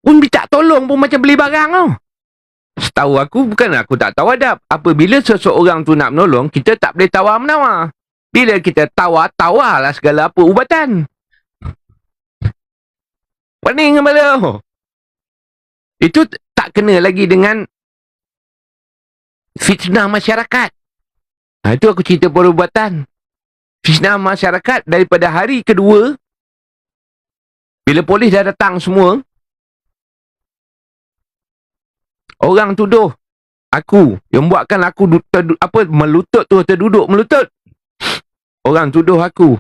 Pun minta tolong pun macam beli barang tau. Setahu aku, bukan aku tak tahu adab. Apabila seseorang tu nak menolong, kita tak boleh tawar-menawar. Bila kita tawarlah segala apa ubatan. Pening kepala. Itu tak kena lagi dengan fitnah masyarakat. Itu aku cerita perubatan. Fitnah masyarakat daripada hari kedua, bila polis dah datang semua, Orang tuduh aku, yang buatkan aku melutut tu, terduduk melutut. Orang tuduh aku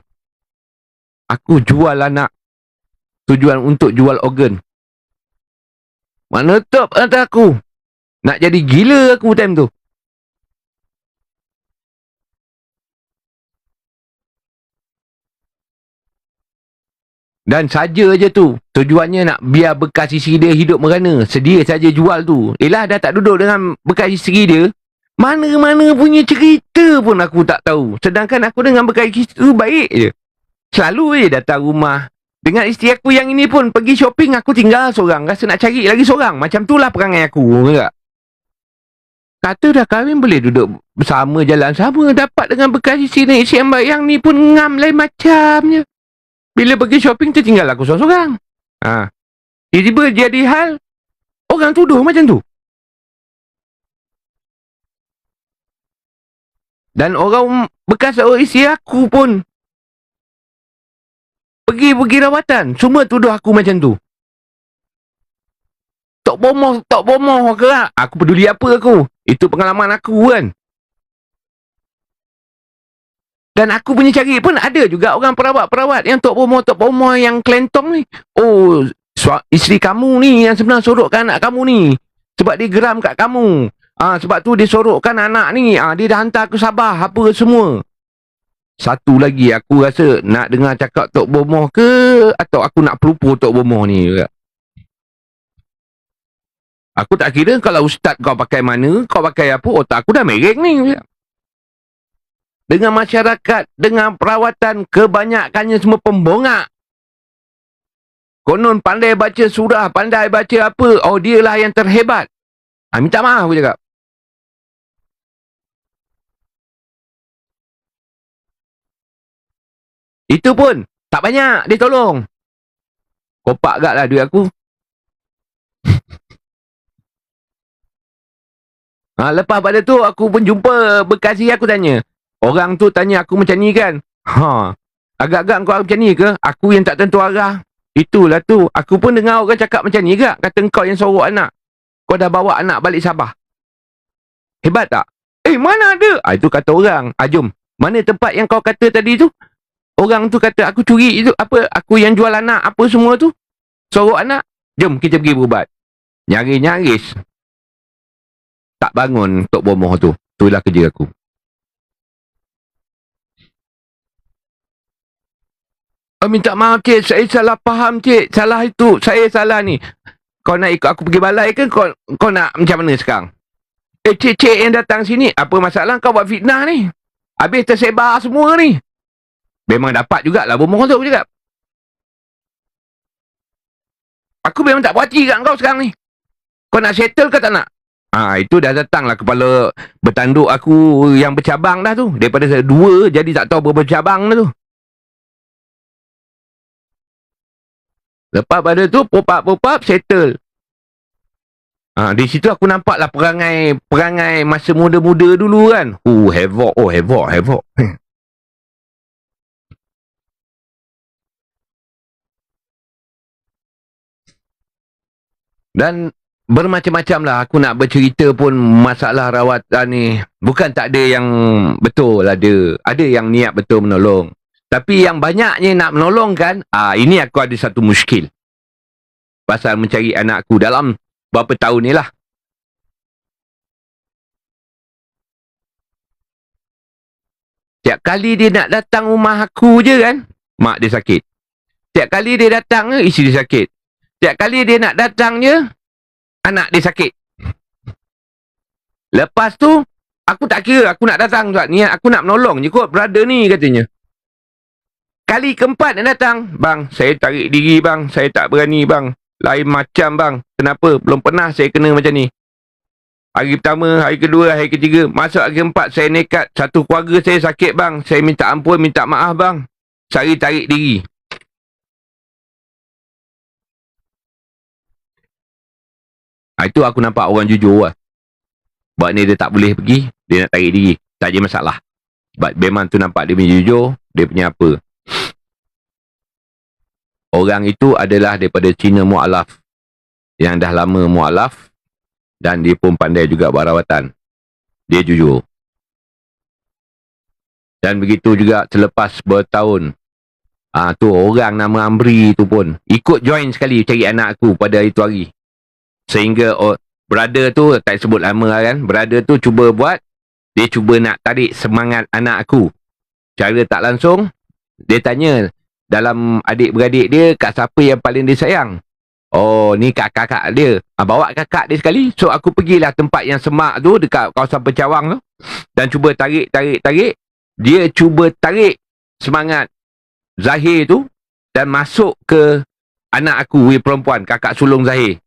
jual anak tujuan untuk jual organ. Mana top kata aku. Nak jadi gila aku time tu. Dan saja je tu. Tujuannya nak biar bekas isteri dia hidup merana. Sedia saja jual tu. Yelah, dah tak duduk dengan bekas isteri dia. Mana-mana punya cerita pun aku tak tahu. Sedangkan aku dengan bekas isteri tu baik je. Selalu je datang rumah. Dengan isteri aku yang ini pun pergi shopping, aku tinggal seorang. Rasa nak cari lagi seorang. Macam tu lah perangai aku. Tak? Kata dah kahwin boleh duduk bersama, jalan sama. Dapat dengan bekas isteri ni. Yang ni pun ngam lain macamnya. Bila pergi shopping, tertinggal aku seorang-seorang. Tiba-tiba jadi hal, orang tuduh macam tu. Dan orang bekas isteri aku pun pergi rawatan. Semua tuduh aku macam tu. Tok bomoh ke lah. Aku peduli apa aku. Itu pengalaman aku kan. Dan aku punya cari pun ada juga orang perawat-perawat yang tok bomoh yang kelentong ni. Oh, isteri kamu ni yang sebenarnya sorokkan anak kamu ni. Sebab dia geram kat kamu. Sebab tu dia sorokkan anak ni. Dia dah hantar ke Sabah apa semua. Satu lagi aku rasa nak dengar cakap tok bomoh ke atau aku nak pelupur tok bomoh ni juga. Aku tak kira kalau ustaz kau pakai mana, kau pakai apa, otak aku dah mereng ni. Dengan masyarakat, dengan perawatan, kebanyakannya semua pembongak. Konon pandai baca surah, pandai baca apa, oh dialah yang terhebat. Minta maaf aku cakap. Itu pun tak banyak dia tolong. Kopak gak lah duit aku. Lepas pada tu aku pun jumpa bekasi aku tanya. Orang tu tanya aku macam ni kan. Agak-agak kau macam ni ke? Aku yang tak tentu arah. Itulah tu. Aku pun dengar orang cakap macam ni ke? Kata kau yang sorok anak. Kau dah bawa anak balik Sabah. Hebat tak? Mana ada? Itu kata orang. Jom. Mana tempat yang kau kata tadi tu? Orang tu kata aku curi itu. Apa? Aku yang jual anak. Apa semua tu? Sorok anak. Jom kita pergi berubat. Nyaris-nyaris. Tak bangun tok bomoh tu. Itulah kerja aku. Minta maaf cik, saya salah faham cik. Salah itu, saya salah ni. Kau nak ikut aku pergi balai ke? Kau nak macam mana sekarang? Cik yang datang sini, apa masalah kau buat fitnah ni? Habis tersebar semua ni. Memang dapat jugalah bomoh tu aku cakap. Aku memang tak puas hati kat kau sekarang ni. Kau nak settle ke tak nak? Itu dah datanglah kepala bertanduk aku yang bercabang dah tu. Daripada 2 jadi tak tahu berapa cabang dah tu. Lepas pada tu pop-up settle. Di situ aku nampak lah perangai masa muda-muda dulu kan. Havoc. Dan bermacam-macam lah aku nak bercerita pun masalah rawatan ni. Bukan tak ada yang betul ada. Ada yang niat betul menolong. Tapi yang banyaknya nak menolong kan, ini aku ada satu muskil. Pasal mencari anak aku dalam berapa tahun ni lah. Tiap kali dia nak datang rumah aku je kan, mak dia sakit. Tiap kali dia datang je, isteri dia sakit. Tiap kali dia nak datang je, anak dia sakit. Lepas tu, aku tak kira aku nak datang tu. Niat aku nak menolong je kot brother ni katanya. Kali keempat dia datang, bang, saya tarik diri bang, saya tak berani bang. Lain macam bang, kenapa? Belum pernah saya kena macam ni. Hari pertama, hari kedua, hari ketiga, masuk hari keempat saya nekat. Satu keluarga saya sakit bang, saya minta ampun, minta maaf bang. Saya tarik diri. Itu aku nampak orang jujur lah. Sebab ni dia tak boleh pergi, dia nak tarik diri. Tak ada masalah. Sebab memang tu nampak dia punya jujur, dia punya apa. Orang itu adalah daripada Cina mu'alaf. Yang dah lama mu'alaf. Dan dia pun pandai juga buat rawatan. Dia jujur. Dan begitu juga selepas bertahun, tu orang nama Amri tu pun ikut join sekali cari anak aku pada itu hari. Sehingga brother tu, tak sebut lama kan, brother tu cuba buat, dia cuba nak tarik semangat anak aku. Cara tak langsung, dia tanya dalam adik-beradik dia, kat siapa yang paling dia sayang. Oh, ni kakak dia. Bawa kakak dia sekali. So aku pergilah tempat yang semak tu, dekat kawasan Pencawang tu, dan cuba tarik. Dia cuba tarik semangat Zahir tu dan masuk ke anak aku, perempuan, kakak sulung Zahir.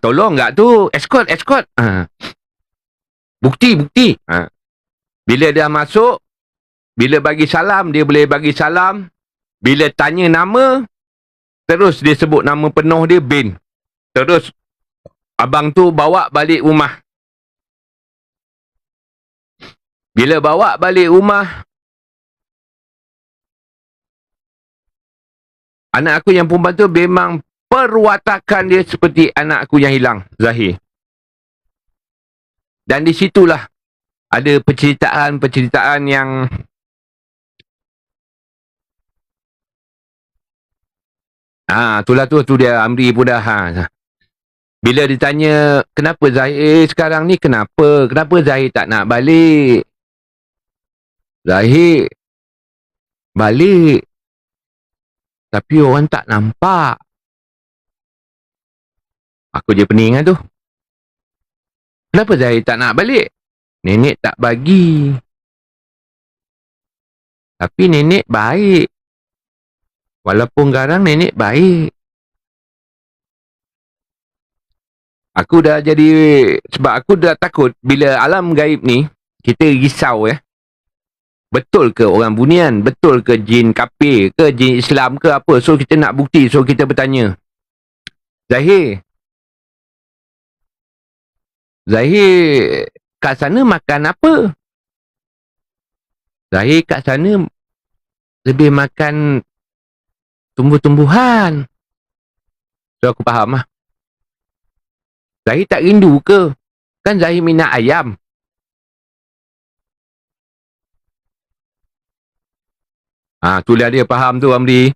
Tolong tak tu, escort. Bukti. Bila dia masuk, bila bagi salam, dia boleh bagi salam. Bila tanya nama, terus dia sebut nama penuh dia, Bin. Terus abang tu bawa balik rumah. Bila bawa balik rumah, anak aku yang perempuan tu memang perwatakan dia seperti anak aku yang hilang, Zahir. Dan di situlah ada penceritaan yang itulah tu dia Amri pun dah. Bila ditanya kenapa Zahir sekarang ni, kenapa Zahir tak nak balik? Zahir balik, tapi orang tak nampak. Aku je pening tu. Kenapa Zahir tak nak balik? Nenek tak bagi. Tapi nenek baik. Walaupun garang, nenek baik. Aku dah jadi, sebab aku dah takut bila alam gaib ni, kita risau ya. Betul ke orang bunian? Betul ke jin kafir ke jin Islam ke apa? So kita nak bukti, so kita bertanya. Zahir kat sana makan apa? Zahir kat sana lebih makan tumbuh-tumbuhan. So aku faham lah. Zahir tak rindu ke? Kan Zahir minat ayam. Itulah dia faham tu, Amri.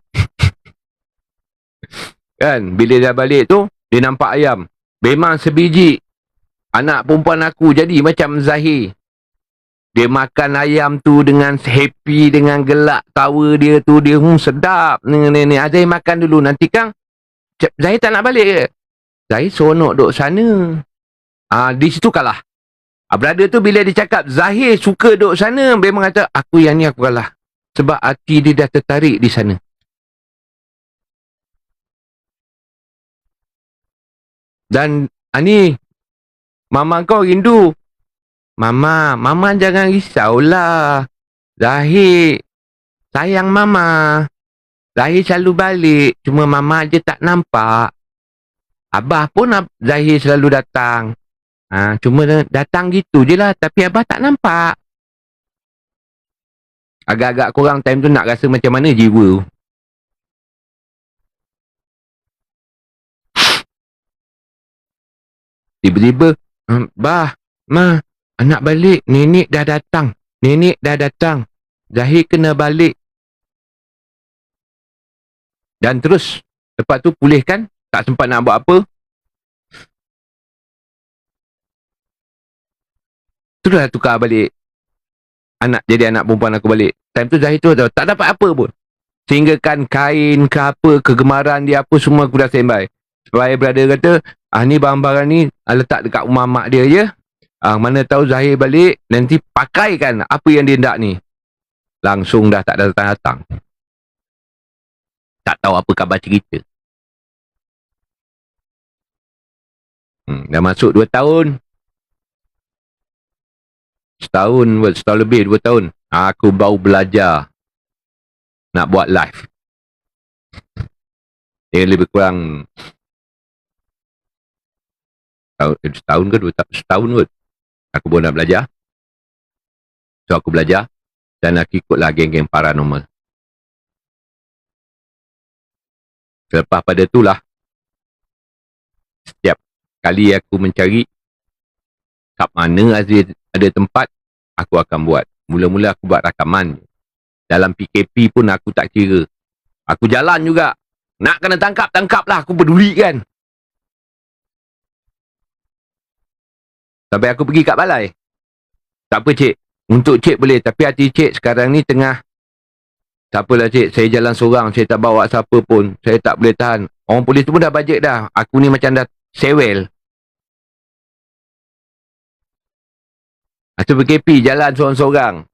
Kan, bila dia balik tu, dia nampak ayam. Memang sebiji. Anak perempuan aku jadi macam Zahir. Dia makan ayam tu dengan happy, dengan gelak tawa dia tu. Dia sedap. Ni. Zahir makan dulu. Nanti Kang, Zahir tak nak balik ke? Zahir seronok duduk sana. Di situ kalah. Brother tu bila dia cakap Zahir suka duduk sana, memang kata aku yang ni aku kalah. Sebab hati dia dah tertarik di sana. Dan ni Mama kau rindu. Mama jangan risaulah. Zahir sayang Mama. Zahir selalu balik. Cuma Mama je tak nampak. Abah pun Zahir selalu datang. Cuma datang gitu je lah. Tapi Abah tak nampak. Agak-agak korang time tu nak rasa macam mana jiwa. Tiba-tiba, Bah, Ma, anak balik. Nenek dah datang. Zahir kena balik. Dan terus, lepas tu pulihkan. Tak sempat nak buat apa. Teruslah tukar balik. Jadi anak perempuan aku balik. Time tu Zahir tu tak dapat apa pun. Sehingga kan kain ke apa, kegemaran dia apa semua aku dah standby. Supaya brother kata, ni barang-barang ni letak dekat rumah mak dia je. Mana tahu Zahir balik, nanti pakaikan apa yang dia nak ni. Langsung dah tak datang-datang. Tak tahu apa khabar cerita. Dah masuk 2 tahun. Setahun lebih 2 tahun. Aku baru belajar nak buat live. Dia lebih kurang setahun ke 2 tahun. Setahun kot. Aku baru nak belajar. So aku belajar. Dan aku ikutlah geng-geng paranormal. Selepas pada itulah Setiap kali aku mencari kat mana ada tempat, aku akan buat. Mula-mula aku buat rakaman. Dalam PKP pun aku tak kira. Aku jalan juga. Nak kena tangkap, tangkaplah. Aku peduli kan. Sampai aku pergi kat balai. Tak apa cik. Untuk cik boleh. Tapi hati cik sekarang ni tengah. Tak apalah cik. Saya jalan seorang. Saya tak bawa siapa pun. Saya tak boleh tahan. Orang polis tu pun dah bajet dah. Aku ni macam dah sewel. Aku PKP jalan seorang-seorang.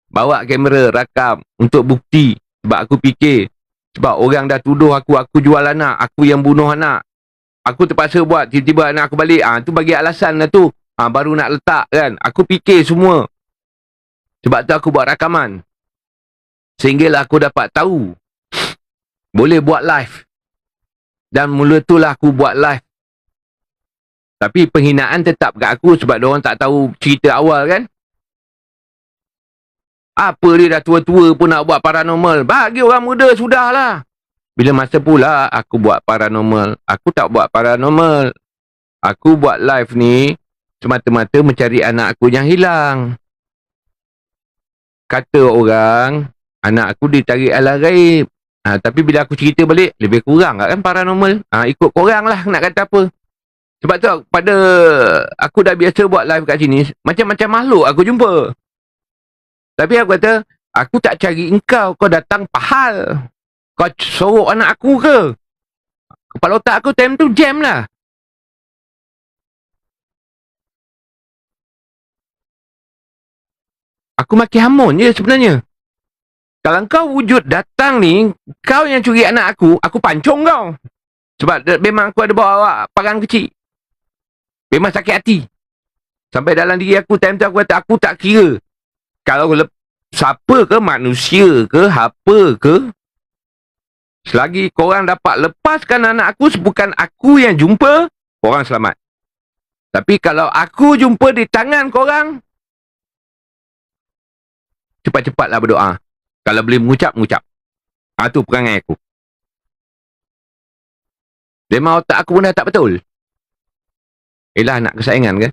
Bawa kamera, rakam. Untuk bukti. Sebab aku fikir. Sebab orang dah tuduh aku jual anak. Aku yang bunuh anak. Aku terpaksa buat. Tiba-tiba anak aku balik. Tu bagi alasan lah tu. Baru nak letak kan. Aku fikir semua. Sebab tu aku buat rakaman. Sehinggalah aku dapat tahu. Boleh buat live. Dan mula tu lah aku buat live. Tapi penghinaan tetap kat aku. Sebab diorang tak tahu cerita awal kan. Apa dia dah tua-tua pun nak buat paranormal. Bagi orang muda sudahlah. Bila masa pula aku buat paranormal. Aku tak buat paranormal. Aku buat live ni semata-mata mencari anak aku yang hilang. Kata orang, anak aku ditarik alam gaib. Tapi bila aku cerita balik, lebih kurang kan paranormal. Ikut korang lah nak kata apa. Sebab tu pada aku dah biasa buat live kat sini, macam-macam makhluk aku jumpa. Tapi aku kata, aku tak cari engkau, kau datang pahal. Kau sorok anak aku ke? Kepala otak aku time tu jam lah. Aku maki hamun je sebenarnya. Kalau kau wujud datang ni, kau yang curi anak aku pancung kau. Sebab memang aku ada bawa parang kecil. Memang sakit hati. Sampai dalam diri aku, time tu aku kata, aku tak kira. Kalau siapa ke, manusia ke, apa ke, selagi korang dapat lepaskan anak aku, bukan aku yang jumpa, korang selamat. Tapi kalau aku jumpa di tangan korang, cepat-cepatlah berdoa. Kalau boleh mengucap. Tu perangai aku. Memang otak aku pun dah tak betul. Yelah anak kesayangan kan.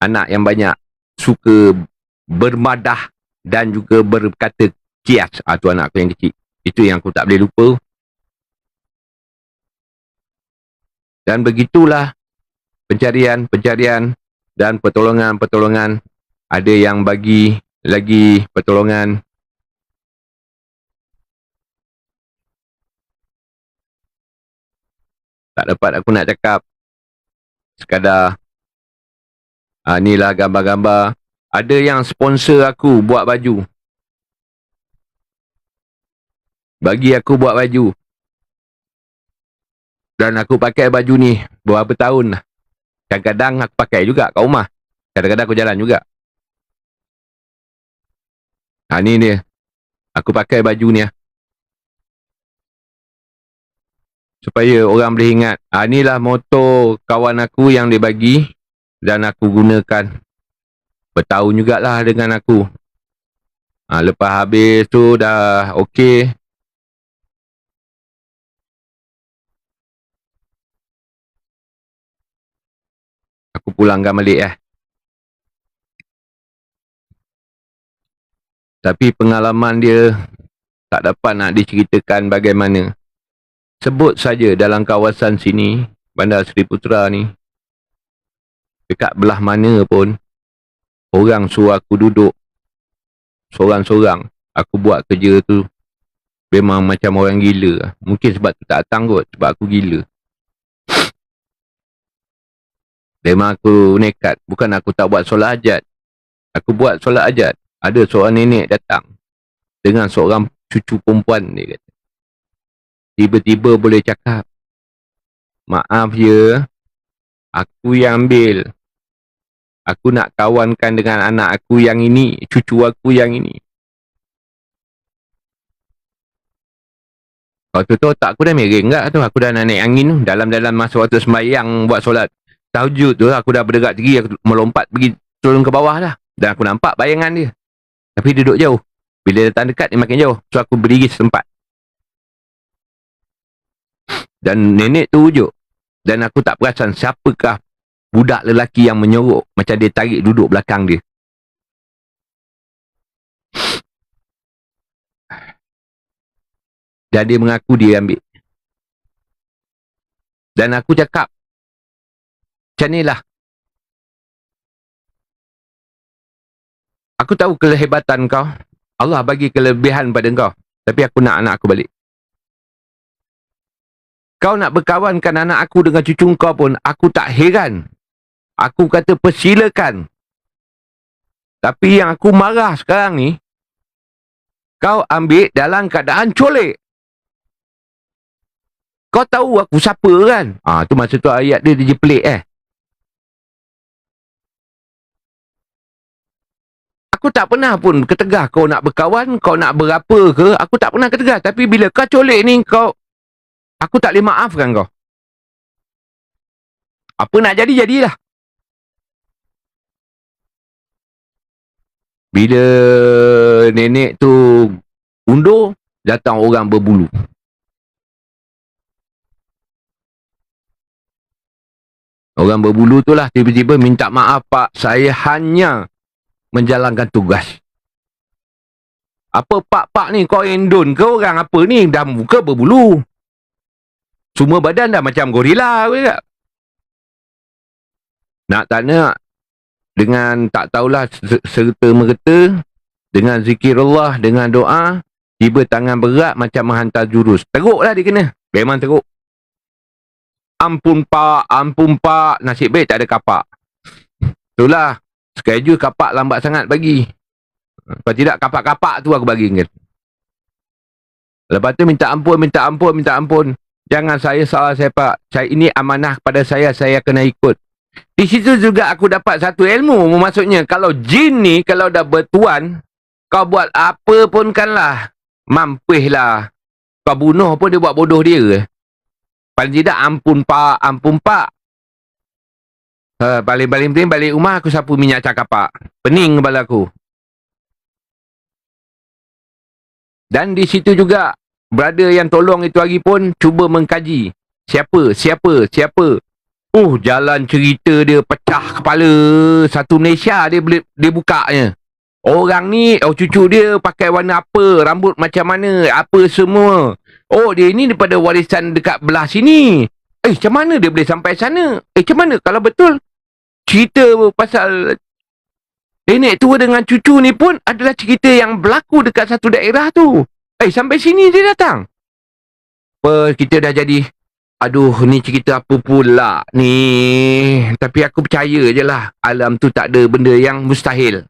Anak yang banyak suka bermadah dan juga berkata kias. Tu anak aku yang kecil. Itu yang aku tak boleh lupa. Dan begitulah pencarian dan pertolongan. Ada yang bagi lagi pertolongan. Tak dapat aku nak cakap. Sekadar inilah gambar-gambar. Ada yang sponsor aku buat baju. Bagi aku buat baju. Dan aku pakai baju ni beberapa tahun lah. Kadang-kadang aku pakai juga kat rumah. Kadang-kadang aku jalan juga. Ni dia. Aku pakai baju ni lah. Supaya orang boleh ingat. Inilah motor kawan aku yang dia bagi. Dan aku gunakan. Bertahun jugalah dengan aku. Lepas habis tu dah okey. Aku pulangkan balik Tapi pengalaman dia tak dapat nak diceritakan bagaimana. Sebut saja dalam kawasan sini, Bandar Seri Putera ni, dekat belah mana pun, orang suruh aku duduk sorang-sorang. Aku buat kerja tu memang macam orang gila. Mungkin sebab tu tak datang kot, sebab aku gila. Memang aku nekat. Bukan aku tak buat solat hajat. Aku buat solat hajat. Ada seorang nenek datang dengan seorang cucu perempuan, dia kata. Tiba-tiba boleh cakap, maaf ya, aku yang ambil. Aku nak kawankan dengan anak aku yang ini, cucu aku yang ini. Waktu tu otak aku dah miring tak tu. Aku dah nak naik angin tu. Dalam-dalam masa waktu sembahyang buat solat tahajud tu, aku dah berderak tinggi. Aku melompat pergi turun ke bawah lah. Dan aku nampak bayangan dia. Tapi dia duduk jauh. Bila datang dekat, dia makin jauh. So aku berdiri setempat. Dan nenek tu ujuk. Dan aku tak perasan siapakah budak lelaki yang menyorok macam dia tarik duduk belakang dia. Dan dia mengaku dia ambil. Dan aku cakap, macam ni lah. Aku tahu kehebatan kau. Allah bagi kelebihan pada kau. Tapi aku nak anak aku balik. Kau nak berkawankan anak aku dengan cucu kau pun, aku tak heran. Aku kata persilakan. Tapi yang aku marah sekarang ni, kau ambil dalam keadaan colek. Kau tahu aku siapa kan? Tu masa tu ayat dia je pelik Aku tak pernah pun ketegah kau nak berkawan, kau nak berapa ke, aku tak pernah ketegah. Tapi bila kau colek ni, aku tak boleh maafkan kau. Apa nak jadi, jadilah. Bila nenek tu undur, datang orang berbulu. Orang berbulu tu lah tiba-tiba minta maaf, Pak, saya hanya menjalankan tugas. Apa pak-pak ni, kau endon ke orang apa ni? Dah muka berbulu. Semua badan dah macam gorila. Nak tak nak, dengan tak tahulah serta-merta, dengan zikirullah, dengan doa, tiba tangan berat macam menghantar jurus. Teruklah dia kena. Memang teruk. Ampun pak, nasib baik tak ada kapak. Itulah, schedule kapak lambat sangat bagi. Kalau tidak, kapak-kapak tu aku bagi kan. Lepas tu minta ampun. Jangan saya salah saya pak. Ini amanah kepada saya kena ikut. Di situ juga aku dapat satu ilmu. Maksudnya, kalau jin ni, kalau dah bertuan, kau buat apa pun kan lah. Mampih lah. Kau bunuh pun dia buat bodoh dia. Paling tidak, ampun pak. Paling penting balik rumah aku sapu minyak cakapak. Pening kepala aku. Dan di situ juga, brother yang tolong itu hari pun cuba mengkaji. Siapa? Jalan cerita dia pecah kepala. Satu Malaysia dia bukanya. Orang ni, cucu dia pakai warna apa, rambut macam mana, apa semua. Dia ni daripada warisan dekat belah sini. Macam mana dia boleh sampai sana? Macam mana kalau betul cerita pasal nenek tua dengan cucu ni pun adalah cerita yang berlaku dekat satu daerah tu. Sampai sini dia datang. Kita dah jadi, aduh, ni cerita apa pula ni. Tapi aku percaya je lah, alam tu tak ada benda yang mustahil.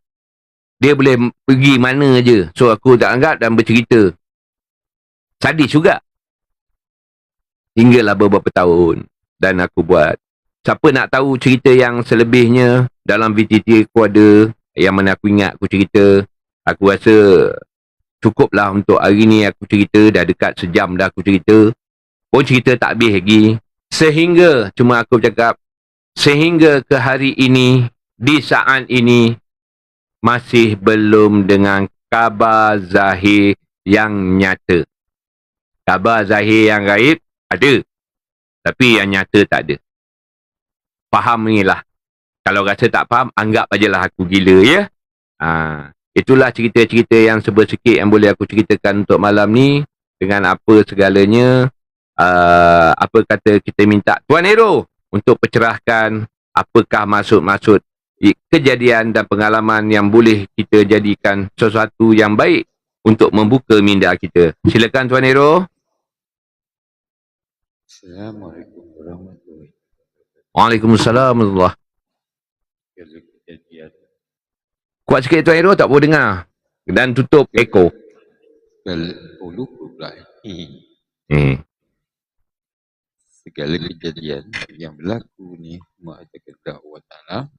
Dia boleh pergi mana je. So aku tak anggap dan bercerita. Sadis juga. Hinggalah beberapa tahun. Dan aku buat. Siapa nak tahu cerita yang selebihnya, dalam VTT aku ada. Yang mana aku ingat aku cerita. Aku rasa cukuplah untuk hari ni aku cerita. Dah dekat sejam dah aku cerita. Pun cerita tak habis lagi. Sehingga, cuma aku cakap, sehingga ke hari ini, di saat ini, masih belum dengan khabar zahir yang nyata. Khabar zahir yang gaib ada, tapi yang nyata tak ada. Faham ni lah. Kalau rasa tak faham, anggap ajalah aku gila ya. Itulah cerita-cerita yang sikit yang boleh aku ceritakan untuk malam ni. Dengan apa segalanya. Apa kata kita minta Tuan Hero untuk pencerahkan apakah maksud-maksud kejadian dan pengalaman yang boleh kita jadikan sesuatu yang baik untuk membuka minda kita. Silakan Tuan Hero. Assalamualaikum warahmatullahi wabarakatuh. Waalaikumsalam warahmatullahi. Kejadian Kuat sikit Tuan Hero, tak boleh dengar. Dan tutup echo. lupa pula. Hmm. Segala kejadian yang berlaku ni, Allah Ta'ala